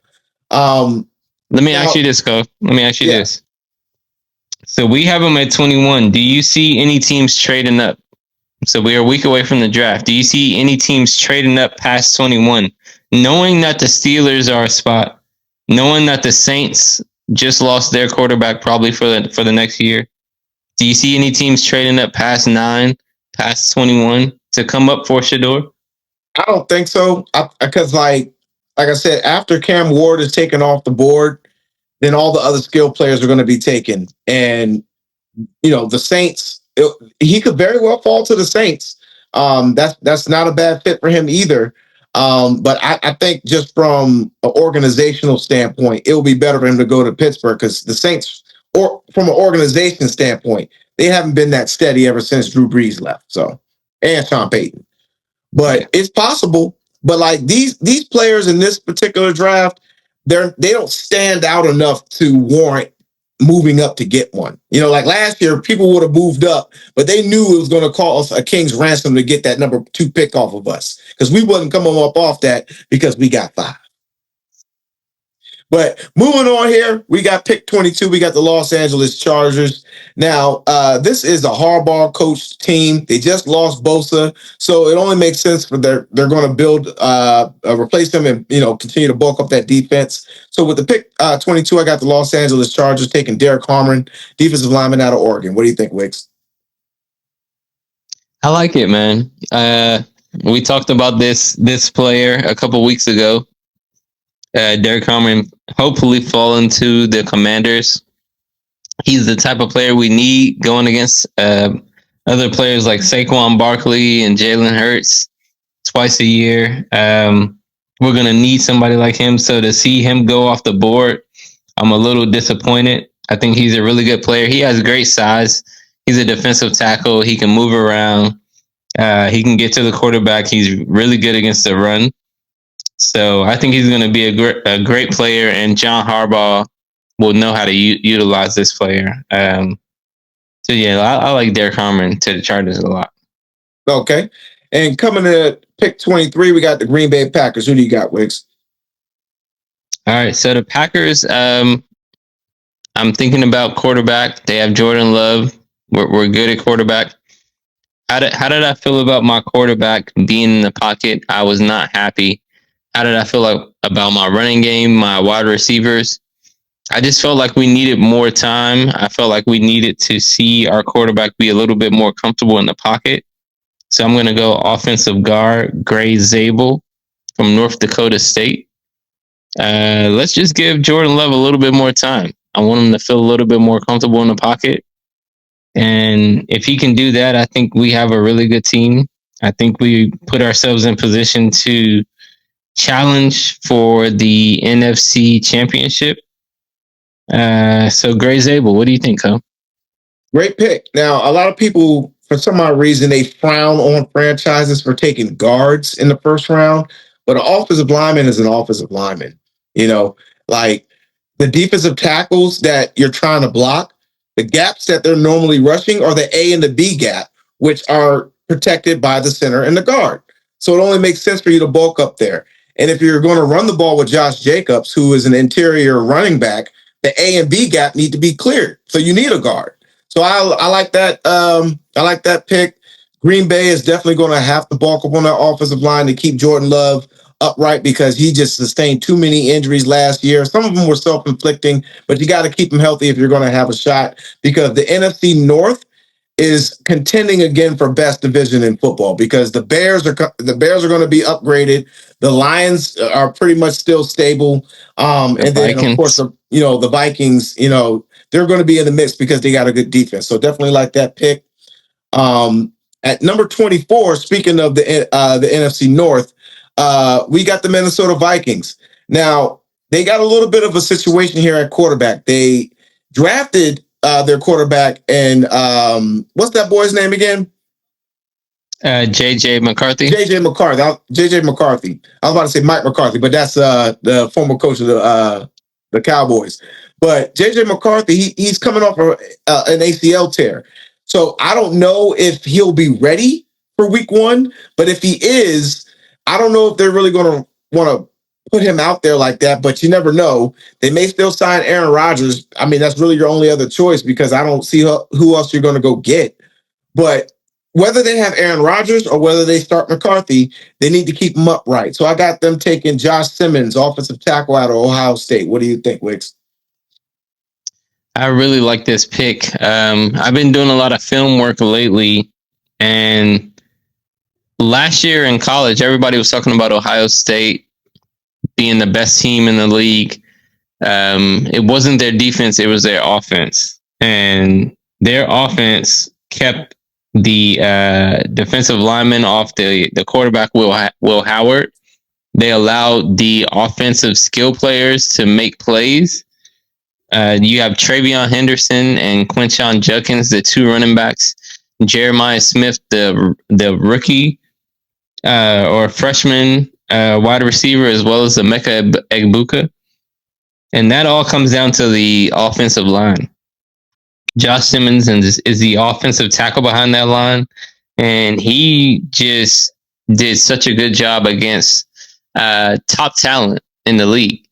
[SPEAKER 2] Let me ask you this, Co. Let me ask you this. So we have him at 21. Do you see any teams trading up? So we are a week away from the draft. Do you see any teams trading up past 21, knowing that the Steelers are a spot, knowing that the Saints just lost their quarterback probably for the next year? Do you see any teams trading up past 9, past 21 to come up for Shedeur?
[SPEAKER 1] I don't think so. Because, like I said, after Cam Ward is taken off the board, then all the other skill players are going to be taken. And, the Saints, he could very well fall to the Saints. That's not a bad fit for him either. But I think just from an organizational standpoint, it will be better for him to go to Pittsburgh, because the Saints, or from an organization standpoint, they haven't been that steady ever since Drew Brees left. So, and Sean Payton. But it's possible. But, like, these players in this particular draft, they don't stand out enough to warrant moving up to get one. Like last year, people would have moved up, but they knew it was going to cost a king's ransom to get that number 2 pick off of us, because we wasn't coming up off that because we got 5. But moving on here, we got pick 22. We got the Los Angeles Chargers. Now, this is a Harbaugh coached team. They just lost Bosa, so it only makes sense for they're going to build replace them and continue to bulk up that defense. So with the pick 22, I got the Los Angeles Chargers taking Derek Harmon, defensive lineman out of Oregon. What do you think, Wicks?
[SPEAKER 2] I like it, man. We talked about this player a couple weeks ago. Derek Harmon hopefully fall into the Commanders. He's the type of player we need going against other players like Saquon Barkley and Jalen Hurts twice a year. We're going to need somebody like him. So to see him go off the board, I'm a little disappointed. I think he's a really good player. He has great size. He's a defensive tackle. He can move around. He can get to the quarterback. He's really good against the run. So I think he's going to be a great player, and John Harbaugh will know how to utilize this player. So yeah, I like Derek Harmon to the Chargers a lot.
[SPEAKER 1] Okay. And coming to pick 23, we got the Green Bay Packers. Who do you got, Wicks?
[SPEAKER 2] All right. So the Packers, I'm thinking about quarterback. They have Jordan Love. We're good at quarterback. How did I feel about my quarterback being in the pocket? I was not happy. How did I feel about my running game, my wide receivers? I just felt like we needed more time. I felt like we needed to see our quarterback be a little bit more comfortable in the pocket. So I'm going to go offensive guard, Gray Zabel from North Dakota State. Let's just give Jordan Love a little bit more time. I want him to feel a little bit more comfortable in the pocket. And if he can do that, I think we have a really good team. I think we put ourselves in position to challenge for the NFC Championship. So Gray Zabel, what do you think, Cole?
[SPEAKER 1] Great pick. Now, a lot of people, for some odd reason, they frown on franchises for taking guards in the first round, but an offensive lineman is an offensive lineman. Like the defensive tackles that you're trying to block, the gaps that they're normally rushing are the A and the B gap, which are protected by the center and the guard. So it only makes sense for you to bulk up there. And if you're going to run the ball with Josh Jacobs, who is an interior running back, the A and B gap need to be cleared. So you need a guard. So I like that. I like that pick. Green Bay is definitely going to have to bulk up on their offensive line to keep Jordan Love upright because he just sustained too many injuries last year. Some of them were self-inflicting, but you got to keep him healthy if you're going to have a shot because the NFC North is contending again for best division in football because the Bears are going to be upgraded. The Lions are pretty much still stable. And then of course the Vikings, they're going to be in the mix because they got a good defense. So definitely like that pick. At number 24, speaking of the NFC North, we got the Minnesota Vikings. Now, they got a little bit of a situation here at quarterback. They drafted their quarterback, and what's that boy's name again?
[SPEAKER 2] JJ McCarthy.
[SPEAKER 1] JJ McCarthy. I was about to say Mike McCarthy, but that's the former coach of the Cowboys. But JJ McCarthy, he's coming off an ACL tear. So I don't know if he'll be ready for week one, but if he is, I don't know if they're really going to want to put him out there like that, but you never know. They may still sign Aaron Rodgers. I mean, that's really your only other choice because I don't see who else you're going to go get. But whether they have Aaron Rodgers or whether they start McCarthy, they need to keep him upright. So I got them taking Josh Simmons, offensive tackle out of Ohio State. What do you think, Wicks?
[SPEAKER 2] I really like this pick. I've been doing a lot of film work lately, and last year in college, everybody was talking about Ohio State being the best team in the league. It wasn't their defense, it was their offense. And their offense kept the defensive lineman off the quarterback, Will Howard. They allowed the offensive skill players to make plays. You have Travion Henderson and Quinshon Judkins, the two running backs. Jeremiah Smith, the rookie or freshman wide receiver, as well as Emeka Egbuka. And that all comes down to the offensive line. Josh Simmons is the offensive tackle behind that line, and he just did such a good job against top talent in the league.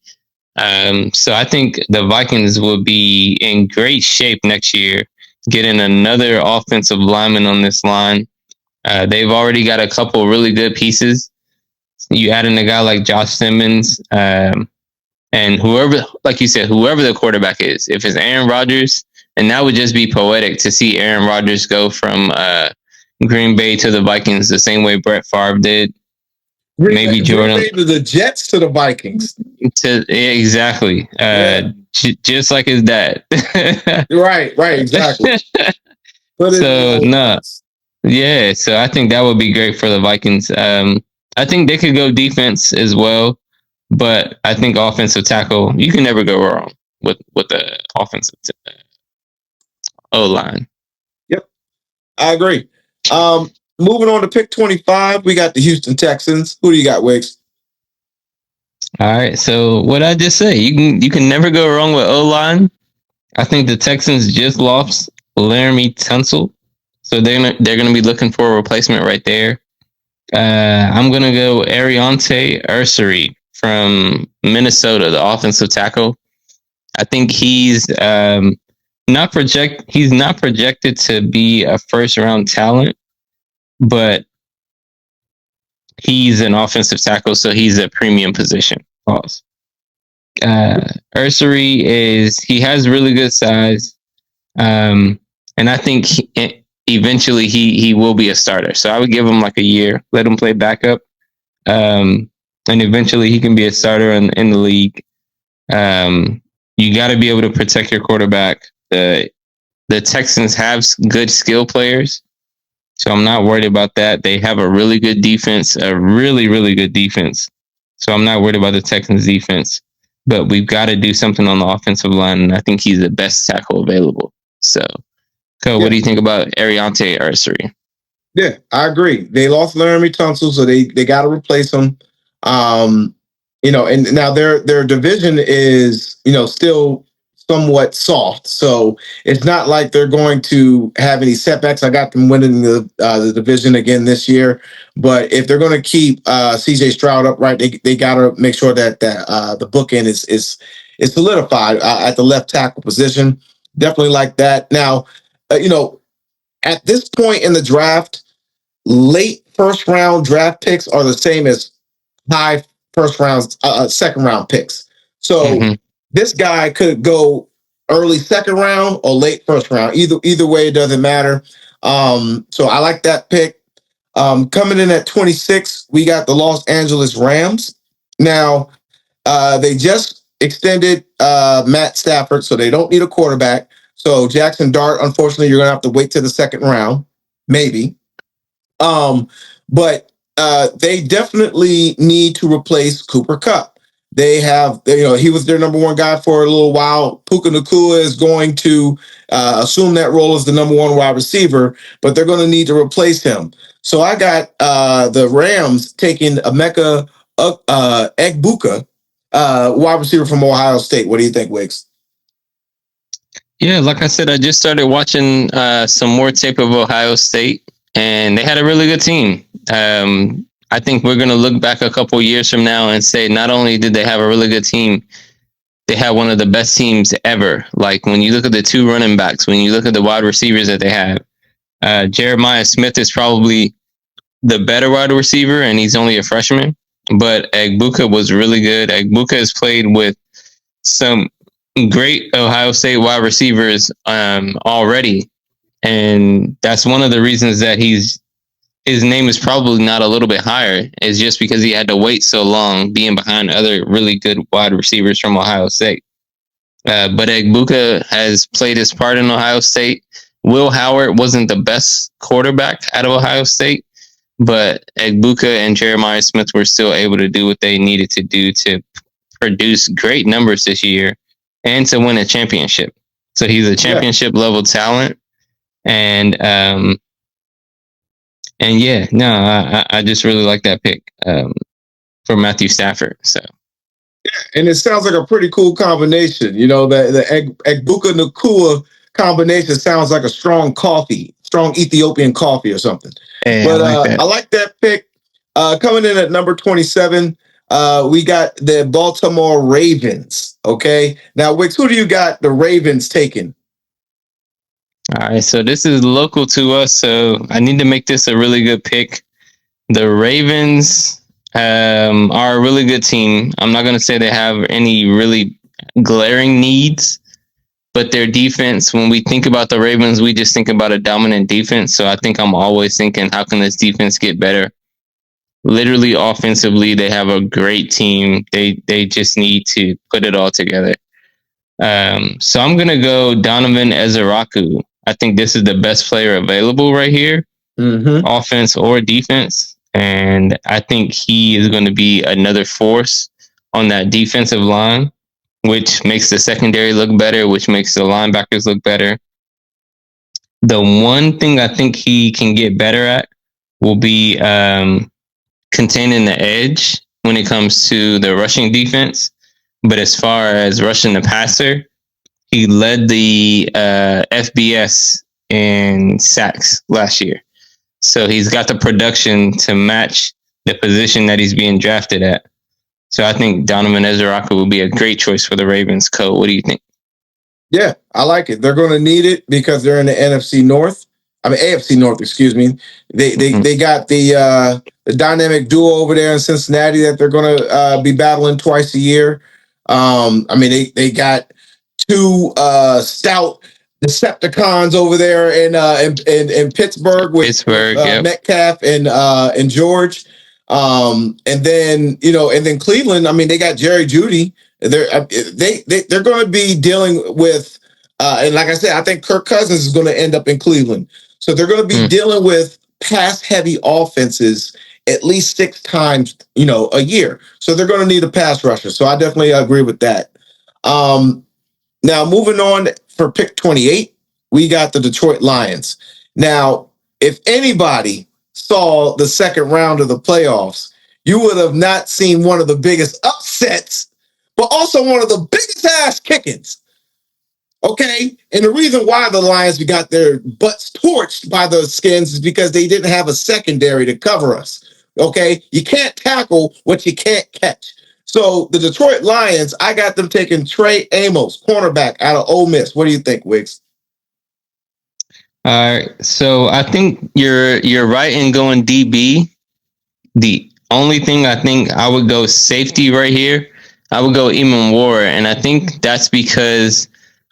[SPEAKER 2] So I think the Vikings will be in great shape next year, getting another offensive lineman on this line. They've already got a couple really good pieces. You add in a guy like Josh Simmons, and whoever, like you said, whoever the quarterback is, if it's Aaron Rodgers, and that would just be poetic to see Aaron Rodgers go from Green Bay to the Vikings the same way Brett Favre did. Maybe
[SPEAKER 1] Green
[SPEAKER 2] Jordan
[SPEAKER 1] Bay to the Jets to the Vikings.
[SPEAKER 2] to yeah, exactly, just like his dad.
[SPEAKER 1] Right, exactly.
[SPEAKER 2] So no, yeah. So I think that would be great for the Vikings. I think they could go defense as well, but I think offensive tackle, you can never go wrong with the offensive O line.
[SPEAKER 1] Yep, I agree. Moving on to pick 25, we got the Houston Texans. Who do you got, Wiggs?
[SPEAKER 2] All right. So what I just say, you can never go wrong with O line. I think the Texans just lost Laramie Tunsil, so they're gonna be looking for a replacement right there. I'm gonna go Ariante Ursery from Minnesota, the offensive tackle. I think he's not projected to be a first round talent, but he's an offensive tackle, so he's a premium position. Pause. Ursery he has really good size, and I think eventually he will be a starter. So I would give him like a year, let him play backup, and eventually he can be a starter in the league. You got to be able to protect your quarterback. The Texans have good skill players, so I'm not worried about that. They have a really good defense, a really, really good defense. So I'm not worried about the Texans defense, but we've got to do something on the offensive line. And I think he's the best tackle available. So, what do you think about Ariante Ursery?
[SPEAKER 1] Yeah, I agree. They lost Laramie Tunsil, so they got to replace him. And now their division is, still somewhat soft. So it's not like they're going to have any setbacks. I got them winning the division again this year. But if they're going to keep CJ Stroud upright, they got to make sure that the bookend is solidified at the left tackle position. Definitely like that. Now, at this point in the draft, late first round draft picks are the same as high second round picks. So this guy could go early second round or late first round. Either way, it doesn't matter. So I like that pick. Coming in at 26, we got the Los Angeles Rams. Now, they just extended Matt Stafford, so they don't need a quarterback. So Jackson Dart, unfortunately, you're gonna have to wait to the second round, maybe. But they definitely need to replace Cooper Kupp. They have, he was their number one guy for a little while. Puka Nacua is going to assume that role as the number one wide receiver, but they're going to need to replace him. So I got the Rams taking Emeka Egbuka, wide receiver from Ohio State. What do you think, Wiggs?
[SPEAKER 2] Yeah, like I said, I just started watching some more tape of Ohio State, and they had a really good team. I think we're going to look back a couple years from now and say not only did they have a really good team, they had one of the best teams ever. Like when you look at the two running backs, when you look at the wide receivers that they have, Jeremiah Smith is probably the better wide receiver, and he's only a freshman. But Egbuka was really good. Egbuka has played with some great Ohio State wide receivers already, and that's one of the reasons that his name is probably not a little bit higher, is just because he had to wait so long being behind other really good wide receivers from Ohio State. But Egbuka has played his part in Ohio State. Will Howard wasn't the best quarterback out of Ohio State, but Egbuka and Jeremiah Smith were still able to do what they needed to do to produce great numbers this year and to win a championship. So he's a championship level talent. And yeah, no, I just really like that pick for Matthew Stafford. So
[SPEAKER 1] yeah, and it sounds like a pretty cool combination. The Egbuka Nacua combination sounds like a strong Ethiopian coffee or something.
[SPEAKER 2] hey,
[SPEAKER 1] But I like that pick. Coming in at number 27, we got the Baltimore Ravens. Okay. Now, Wicks, who do you got the Ravens taking?
[SPEAKER 2] All right, so this is local to us, so I need to make this a really good pick. The Ravens are a really good team. I'm not going to say they have any really glaring needs, but their defense, when we think about the Ravens, we just think about a dominant defense. So I think I'm always thinking, how can this defense get better? Literally, offensively, they have a great team. They just need to put it all together. So I'm gonna go Donovan Ezeraku. I think this is the best player available right here, offense or defense, and I think he is going to be another force on that defensive line, which makes the secondary look better, which makes the linebackers look better. The one thing I think he can get better at will be containing the edge when it comes to the rushing defense. But as far as rushing the passer, he led the FBS in sacks last year. So he's got the production to match the position that he's being drafted at. So I think Donovan Ezeraku will be a great choice for the Ravens. Cole, what do you think?
[SPEAKER 1] Yeah, I like it. They're going to need it because they're in the NFC North. I mean AFC North, excuse me. They got the dynamic duo over there in Cincinnati that they're going to be battling twice a year. I mean they got two stout Decepticons over there in Pittsburgh with
[SPEAKER 2] Pittsburgh,
[SPEAKER 1] Metcalf and George. And then Cleveland. I mean, they got Jerry Jeudy. They're going to be dealing with, and like I said, I think Kirk Cousins is going to end up in Cleveland. So they're going to be dealing with pass heavy offenses at least 6 times, a year. So they're going to need a pass rusher. So I definitely agree with that. Now moving on for pick 28, we got the Detroit Lions. Now, if anybody saw the second round of the playoffs, you would have not seen one of the biggest upsets, but also one of the biggest ass kickings. Okay. And the reason why the Lions got their butts torched by the Skins is because they didn't have a secondary to cover us. Okay. You can't tackle what you can't catch. So the Detroit Lions, I got them taking Trey Amos, cornerback out of Ole Miss. What do you think, Wiggs?
[SPEAKER 2] All right. So I think you're right in going DB. The only thing I think I would go safety right here. I would go Eamon Ward, and I think that's because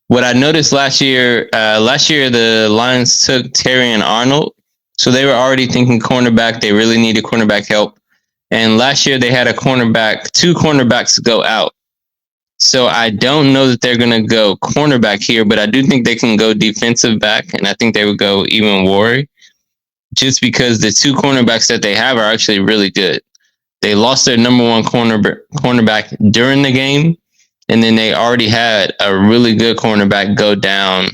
[SPEAKER 2] what I noticed last year the Lions took Terry and Arnold, so they were already thinking cornerback. They really needed cornerback help, and last year they had two cornerbacks go out. So I don't know that they're going to go cornerback here, but I do think they can go defensive back, and I think they would go Eamon Ward, just because the two cornerbacks that they have are actually really good. They lost their number one cornerback during the game, and then they already had a really good cornerback go down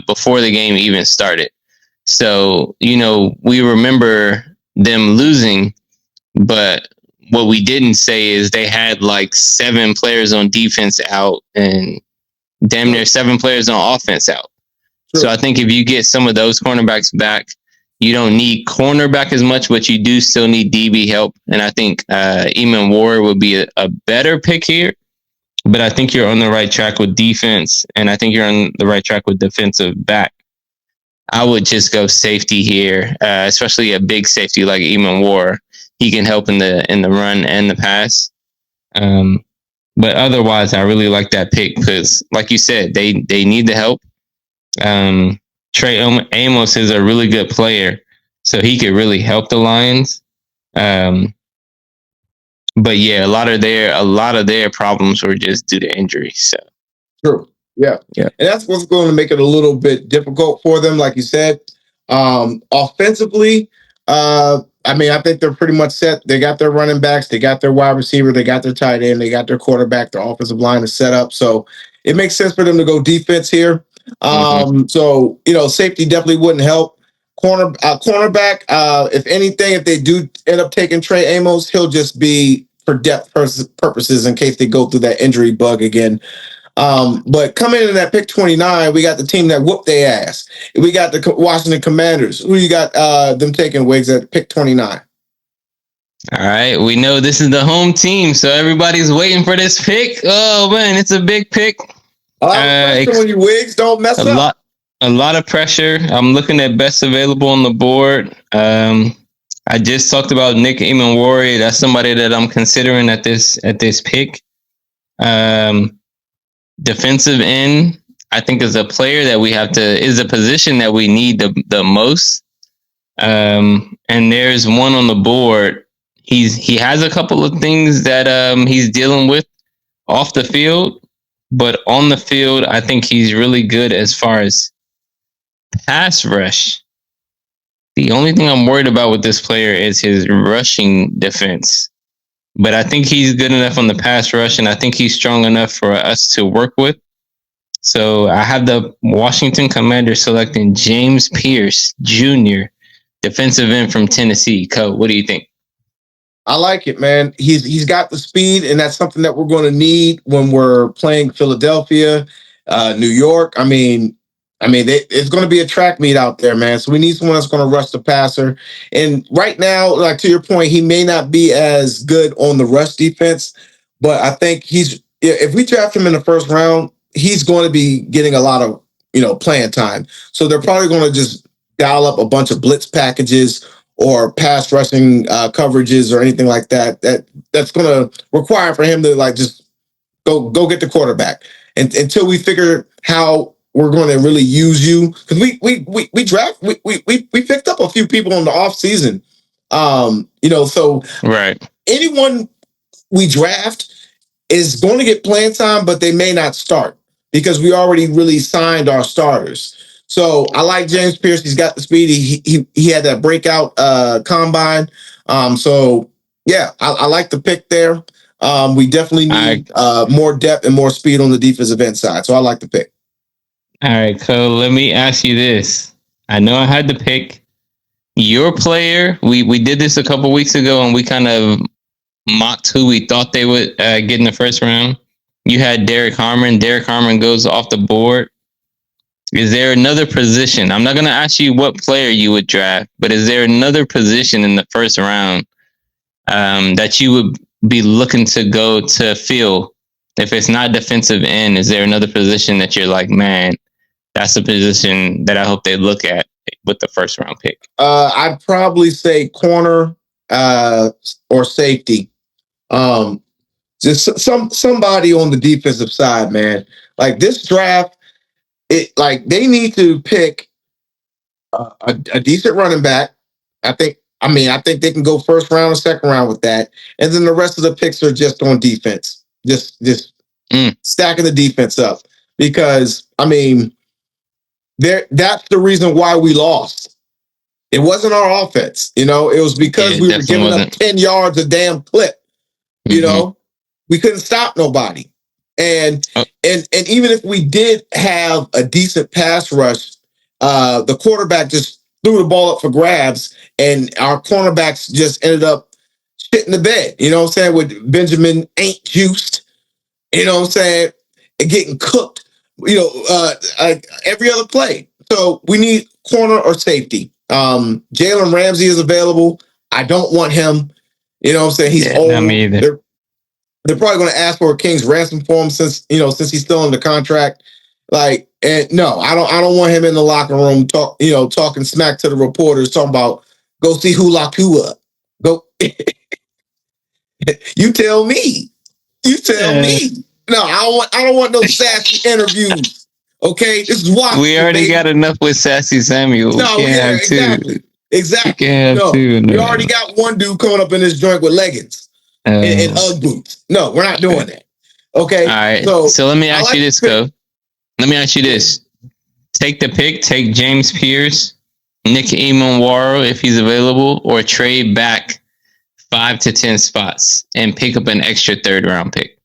[SPEAKER 2] before the game even started. So, we remember them losing, but what we didn't say is they had like 7 players on defense out and damn near 7 players on offense out. Sure. So I think if you get some of those cornerbacks back, you don't need cornerback as much, but you do still need DB help. And I think Eamon Ward would be a better pick here. But I think you're on the right track with defense, and I think you're on the right track with defensive back. I would just go safety here, especially a big safety like Eamon Ward. He can help in the run and the pass. But otherwise, I really like that pick because, like you said, they need the help. Trey Amos is a really good player, so he could really help the Lions. But yeah, a lot of their problems were just due to injury. So
[SPEAKER 1] true, yeah, and that's what's going to make it a little bit difficult for them, like you said. Offensively, I mean, I think they're pretty much set. They got their running backs, they got their wide receiver, they got their tight end, they got their quarterback. Their offensive line is set up, so it makes sense for them to go defense here. So safety definitely wouldn't help. Cornerback, if anything, if they do end up taking Trey Amos, he'll just be for depth purposes in case they go through that injury bug again. But coming in at pick 29, we got the team that whooped their ass. We got the Washington Commanders. Who you got them taking, Wiggs, at pick 29?
[SPEAKER 2] All right, we know this is the home team, so everybody's waiting for this pick. Oh man, it's a big pick.
[SPEAKER 1] A lot of pressure on you, Wiggs. Don't
[SPEAKER 2] A
[SPEAKER 1] mess up.
[SPEAKER 2] lot, a lot of pressure. I'm looking at best available on the board. I just talked about Nick Eamon. That's somebody that I'm considering at this pick. Um, Defensive end, I think, is a player that we have to is a position that we need the most. And there's one on the board. He has a couple of things that he's dealing with off the field, but on the field, I think he's really good as far as pass rush. The only thing I'm worried about with this player is his rushing defense. But I think he's good enough on the pass rush, and I think he's strong enough for us to work with. So I have the Washington Commanders selecting James Pierce Jr., defensive end from Tennessee. Co, what do you think?
[SPEAKER 1] I like it, man. He's got the speed, and that's something that we're going to need when we're playing Philadelphia, New York. It's going to be a track meet out there, man. So we need someone that's going to rush the passer. And right now, like to your point, he may not be as good on the rush defense, but I think if we draft him in the first round, he's going to be getting a lot of playing time. So they're probably going to just dial up a bunch of blitz packages or pass rushing coverages or anything like that. That's going to require for him to like just go get the quarterback. And until we figure how we're going to really use you, because we picked up a few people in the off season. So
[SPEAKER 2] right.
[SPEAKER 1] Anyone we draft is going to get playing time, but they may not start because we already really signed our starters. So I like James Pierce. He's got the speed. He had that breakout combine. So yeah, I like the pick there. We definitely need more depth and more speed on the defensive end side. So I like the pick.
[SPEAKER 2] All right, so let me ask you this. I know I had the pick. Your player, we did this a couple weeks ago, and we kind of mocked who we thought they would get in the first round. You had Derek Harmon. Derek Harmon goes off the board. Is there another position? I'm not going to ask you what player you would draft, but is there another position in the first round that you would be looking to go to fill? If it's not defensive end, is there another position that you're like, man, that's a position that I hope they look at with the first round pick?
[SPEAKER 1] I'd probably say corner or safety. Just somebody on the defensive side, man. Like this draft, they need to pick a decent running back. I think they can go first round or second round with that, and then the rest of the picks are just on defense, just stacking the defense up. Because that's the reason why we lost. It wasn't our offense, it was because we were giving up 10 yards a damn clip. We couldn't stop nobody. And even if we did have a decent pass rush, the quarterback just threw the ball up for grabs, and our cornerbacks just ended up shitting the bed. You know what I'm saying? With Benjamin ain't juiced. You know what I'm saying? And getting cooked. Every other play. So we need corner or safety. Jalen Ramsey is available. I don't want him. You know what I'm saying? He's old.
[SPEAKER 2] Not me either.
[SPEAKER 1] They're probably going to ask for a king's ransom for him since he's still under contract. No, I don't want him in the locker room talking smack to the reporters, talking about go see who locked who up. Go, you tell me. You tell me. No, I don't want no sassy interviews. Okay, this is why
[SPEAKER 2] we already got enough with Sassy Samuel.
[SPEAKER 1] No, we can't have two. Exactly. We already got one dude coming up in this joint with leggings and Ugg boots. No, we're not doing that. Okay.
[SPEAKER 2] All right. So let me ask you this, Co. Let me ask you this. Take the pick. Take James Pierce, Nick Eamon if he's available, or trade back 5 to 10 spots and pick up an extra third round pick.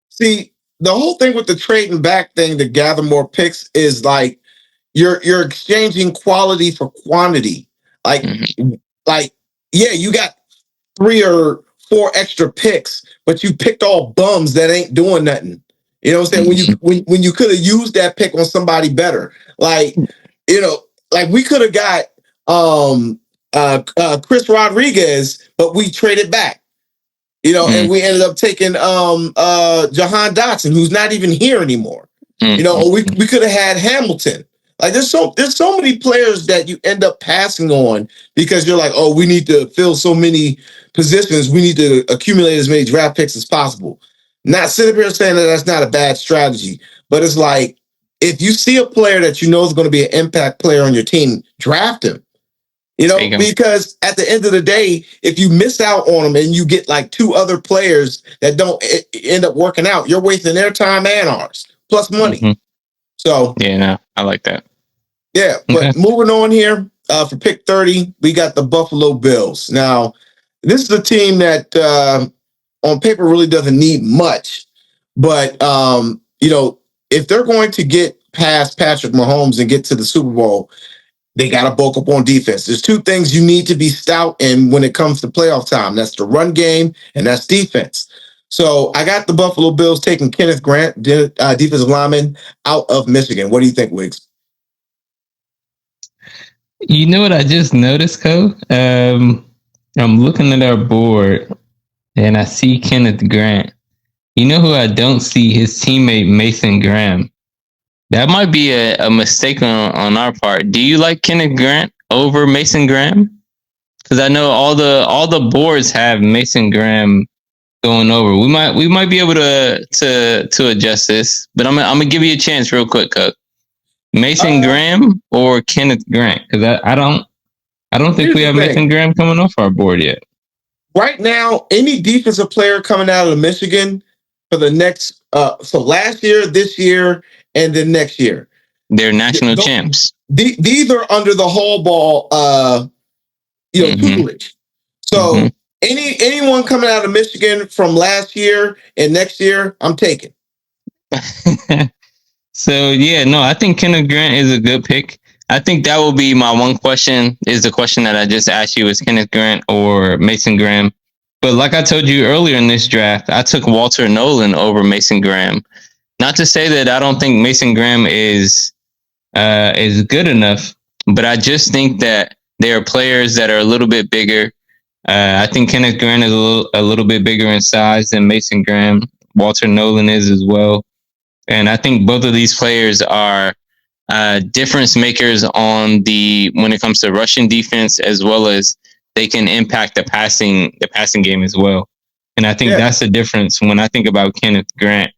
[SPEAKER 1] See, the whole thing with the trading back thing to gather more picks is like you're exchanging quality for quantity. Yeah, you got 3 or 4 extra picks, but you picked all bums that ain't doing nothing. You know what I'm saying? When you could have used that pick on somebody better. We could have got Chris Rodriguez, but we traded back. And we ended up taking Jahan Dotson, who's not even here anymore. Or we could have had Hamilton. Like there's so many players that you end up passing on because you're like, oh, we need to fill so many positions. We need to accumulate as many draft picks as possible. Not sitting here saying that that's not a bad strategy, but it's like if you see a player that you know is going to be an impact player on your team, draft him. Because at the end of the day, if you miss out on them and you get like two other players that don't end up working out, you're wasting their time and ours, plus money. Mm-hmm. So
[SPEAKER 2] I like that.
[SPEAKER 1] Yeah, but moving on here for pick 30, we got the Buffalo Bills. Now, this is a team that on paper really doesn't need much, but if they're going to get past Patrick Mahomes and get to the Super Bowl, they got to bulk up on defense. There's two things you need to be stout in when it comes to playoff time. That's the run game and that's defense. So I got the Buffalo Bills taking Kenneth Grant, defensive lineman, out of Michigan. What do you think, Wiggs?
[SPEAKER 2] You know what I just noticed, Cole? I'm looking at our board and I see Kenneth Grant. You know who I don't see? His teammate Mason Graham. That might be a mistake on our part. Do you like Kenneth Grant over Mason Graham? Because I know all the boards have Mason Graham going over. We might be able to adjust this, but I'm gonna give you a chance real quick, Cook. Mason Graham or Kenneth Grant? Because I don't think we have Mason Graham coming off our board yet.
[SPEAKER 1] Right now, any defensive player coming out of Michigan for the next so last year, this year, and then next year,
[SPEAKER 2] they're national champs.
[SPEAKER 1] These are under the Hall ball, tutelage. So anyone coming out of Michigan from last year and next year, I'm taking.
[SPEAKER 2] So I think Kenneth Grant is a good pick. I think that will be my one question. Is the question that I just asked you is Kenneth Grant or Mason Graham? But like I told you earlier in this draft, I took Walter Nolan over Mason Graham. Not to say that I don't think Mason Graham is good enough, but I just think that there are players that are a little bit bigger. I think Kenneth Grant is a little bit bigger in size than Mason Graham. Walter Nolan is as well. And I think both of these players are difference makers when it comes to rushing defense, as well as they can impact the passing game as well. And I think that's the difference when I think about Kenneth Grant.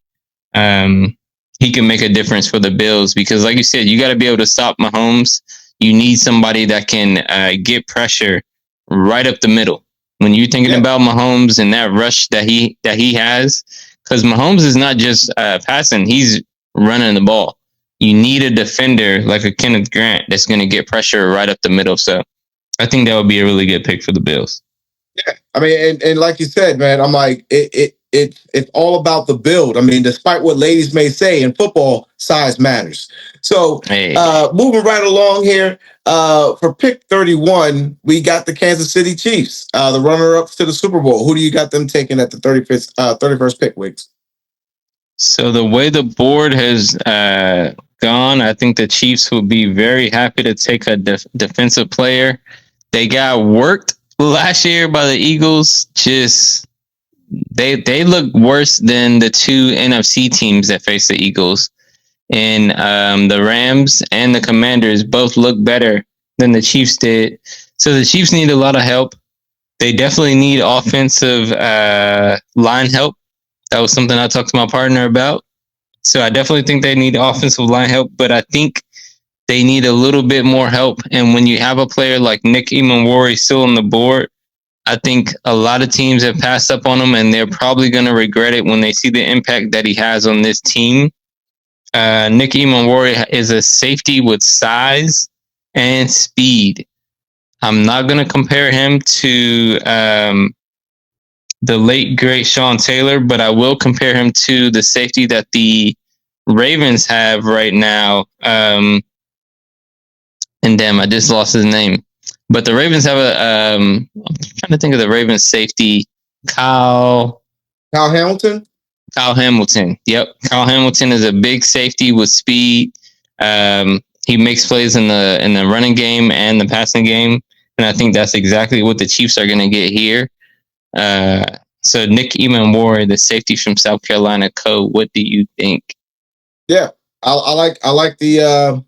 [SPEAKER 2] He can make a difference for the Bills because, like you said, you got to be able to stop Mahomes. You need somebody that can get pressure right up the middle. When you're thinking about Mahomes and that rush that he has, because Mahomes is not just passing, he's running the ball. You need a defender like a Kenneth Grant that's going to get pressure right up the middle. So I think that would be a really good pick for the Bills.
[SPEAKER 1] Yeah, I mean, and like you said, man, I'm like, it's all about the build. I mean, despite what ladies may say in football, size matters. So moving right along here, for pick 31, we got the Kansas City Chiefs, the runner-ups to the Super Bowl. Who do you got them taking at the 31st pick, Wiggs?
[SPEAKER 2] So the way the board has gone, I think the Chiefs will be very happy to take a defensive player. They got worked last year by the Eagles. Just they look worse than the two NFC teams that face the Eagles. And the Rams and the Commanders both look better than the Chiefs did. So the Chiefs need a lot of help. They definitely need offensive line help. That was something I talked to my partner about. So I definitely think they need offensive line help, but I think they need a little bit more help. And when you have a player like Nick Emanwori still on the board, I think a lot of teams have passed up on him, and they're probably going to regret it when they see the impact that he has on this team. Nick Emanwori is a safety with size and speed. I'm not going to compare him to the late, great Sean Taylor, but I will compare him to the safety that the Ravens have right now. And damn, I just lost his name. But the Ravens have I'm trying to think of the Ravens safety, Kyle
[SPEAKER 1] Hamilton?
[SPEAKER 2] Kyle Hamilton. Yep. Kyle Hamilton is a big safety with speed. He makes plays in the running game and the passing game. and I think that's exactly what the Chiefs are going to get here. So Nick Eman the safety from South Carolina, what do you think?
[SPEAKER 1] Yeah, I like the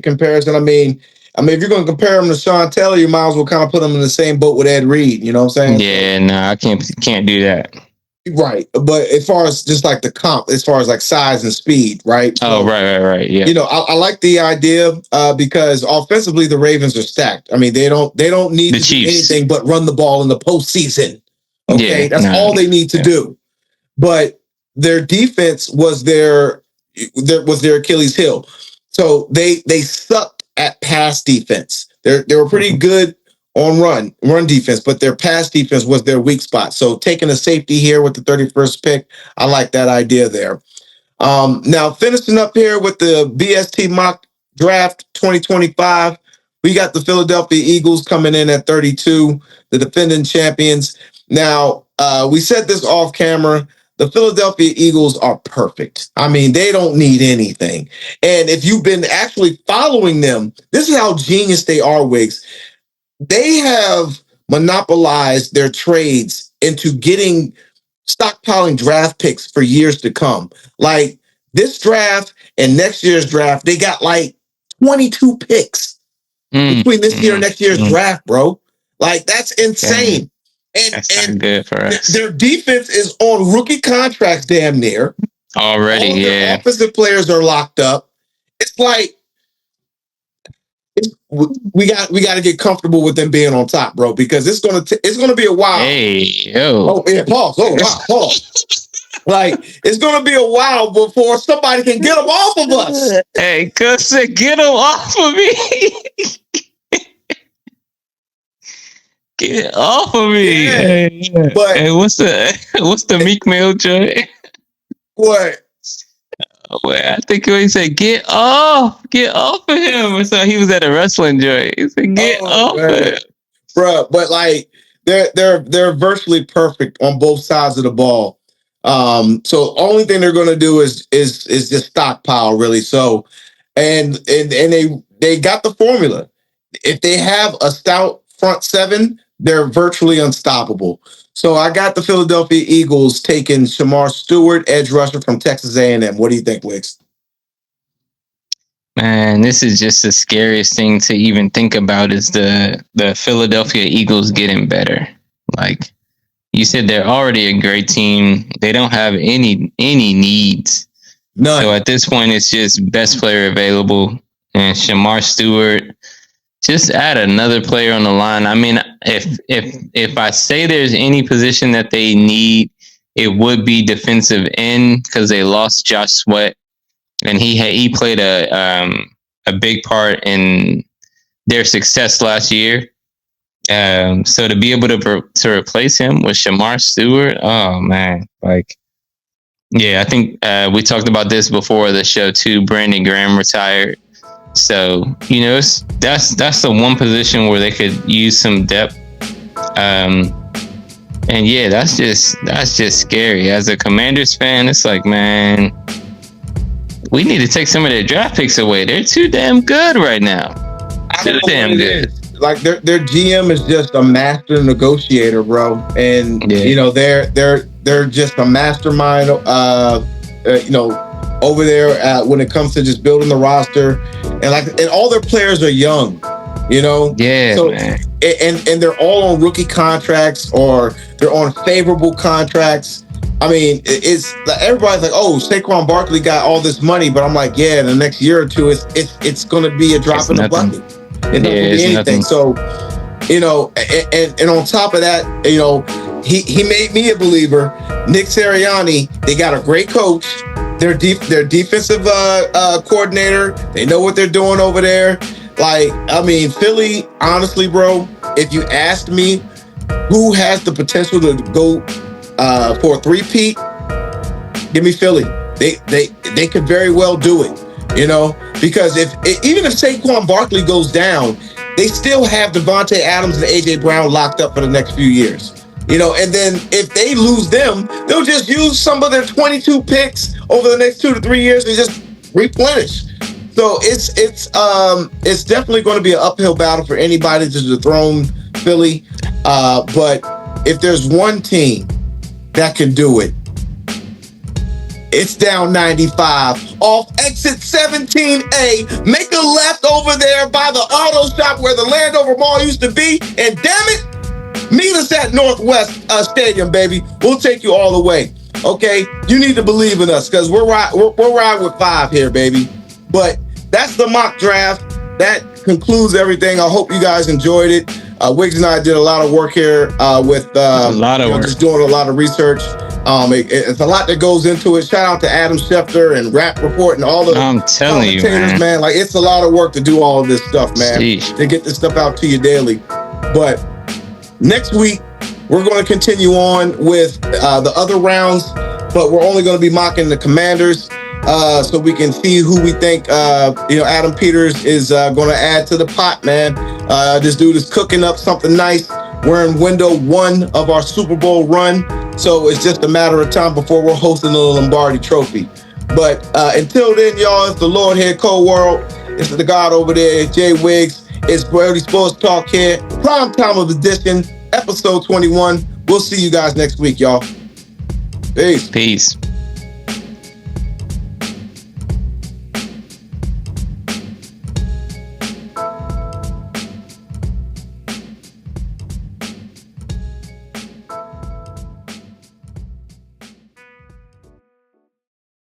[SPEAKER 1] comparison. I mean, if you're going to compare him to Sean Taylor, you might as well kind of put him in the same boat with Ed Reed. You know what I'm saying?
[SPEAKER 2] Yeah, no, I can't do that.
[SPEAKER 1] Right, but as far as just like the comp, as far as like size and speed, right?
[SPEAKER 2] So, right. Yeah.
[SPEAKER 1] I like the idea because offensively the Ravens are stacked. I mean, they don't need to do anything but run the ball in the postseason. Okay, that's all they need to do. But their defense was their Achilles heel. So they sucked at pass defense. They were pretty good on run defense, but their pass defense was their weak spot. So taking a safety here with the 31st pick, I like that idea there. Now finishing up here with the BST Mock Draft 2025, we got the Philadelphia Eagles coming in at 32, the defending champions. Now, we said this off camera. The Philadelphia Eagles are perfect. I mean, they don't need anything. And if you've been actually following them, this is how genius they are, Wiggs. They have monopolized their trades into getting stockpiling draft picks for years to come. Like this draft and next year's draft, they got like 22 picks between this year and next year's draft, bro. Like that's insane.
[SPEAKER 2] That's not good for us.
[SPEAKER 1] Their defense is on rookie contracts damn near.
[SPEAKER 2] Already,
[SPEAKER 1] All their offensive players are locked up. It's like we got to get comfortable with them being on top, bro, because it's gonna be a while.
[SPEAKER 2] Hey, yo.
[SPEAKER 1] Oh yeah, pause. Oh wow, pause. Like it's gonna be a while before somebody can get them off of us.
[SPEAKER 2] Hey, cuz get them off of me. Get off of me.
[SPEAKER 1] Yeah.
[SPEAKER 2] Hey,
[SPEAKER 1] but
[SPEAKER 2] hey, what's the Meek Mill joint?
[SPEAKER 1] What?
[SPEAKER 2] Well, I think he said, get off of him. So he was at a wrestling joint. He said, get off of him.
[SPEAKER 1] Bro, but like they're virtually perfect on both sides of the ball. So only thing they're gonna do is just stockpile, really. So and they got the formula. If they have a stout front seven, they're virtually unstoppable. So I got the Philadelphia Eagles taking Shamar Stewart, edge rusher from Texas A&M. What do you think, Wicks?
[SPEAKER 2] Man, this is just the scariest thing to even think about is the Philadelphia Eagles getting better. Like you said, they're already a great team. They don't have any needs.
[SPEAKER 1] None.
[SPEAKER 2] So at this point, it's just best player available and Shamar Stewart. Just add another player on the line. I mean, if I say there's any position that they need, it would be defensive end because they lost Josh Sweat, and he played a big part in their success last year. So to be able to replace him with Shamar Stewart, oh man, like yeah, I think we talked about this before the show too. Brandon Graham retired. So, that's the one position where they could use some depth. And yeah, that's just scary. As a Commanders fan, it's like, man, we need to take some of their draft picks away. They're too damn good right now. Too damn good.
[SPEAKER 1] Like their GM is just a master negotiator, bro. And they're just a mastermind over there when it comes to just building the roster, and all their players are young,
[SPEAKER 2] Yeah.
[SPEAKER 1] So
[SPEAKER 2] man.
[SPEAKER 1] And they're all on rookie contracts or they're on favorable contracts. I mean, it's everybody's like, oh, Saquon Barkley got all this money, but I'm like, yeah, in the next year or two, it's going to be a drop in the bucket. It's not going to be anything. Nothing. So, and on top of that, he made me a believer. Nick Sirianni, they got a great coach. Their defensive coordinator, they know what they're doing over there. Like, I mean, Philly, honestly, bro, if you asked me who has the potential to go for a three-peat, give me Philly. They could very well do it, because even if Saquon Barkley goes down, they still have Devontae Adams and AJ Brown locked up for the next few years. And then if they lose them, they'll just use some of their 22 picks over the next 2 to 3 years and just replenish. So it's definitely going to be an uphill battle for anybody to dethrone Philly. But if there's one team that can do it, it's down 95 off exit 17A. Make a left over there by the auto shop where the Landover Mall used to be. And damn it, meet us at Northwest Stadium, baby. We'll take you all the way. Okay? You need to believe in us because we're riding with 5 here, baby. But that's the mock draft. That concludes everything. I hope you guys enjoyed it. Wiggs and I did a lot of work here with
[SPEAKER 2] a lot of work.
[SPEAKER 1] Just doing a lot of research. It's a lot that goes into it. Shout out to Adam Schefter and Rap Report and all the commentators, man. Like, it's a lot of work to do all of this stuff, man.
[SPEAKER 2] Sheesh.
[SPEAKER 1] To get this stuff out to you daily. But next week, we're going to continue on with the other rounds, but we're only going to be mocking the commanders. So we can see who we think, Adam Peters is going to add to the pot, man. This dude is cooking up something nice. We're in window 1 of our Super Bowl run. So it's just a matter of time before we're hosting the Lombardi Trophy. But until then, y'all, it's the Lord here, Cold World. It's the God over there, Jay Wiggs. It's Brody Sports Talk here. Prime time of edition, episode 21. We'll see you guys next week, y'all. Peace.
[SPEAKER 2] Peace.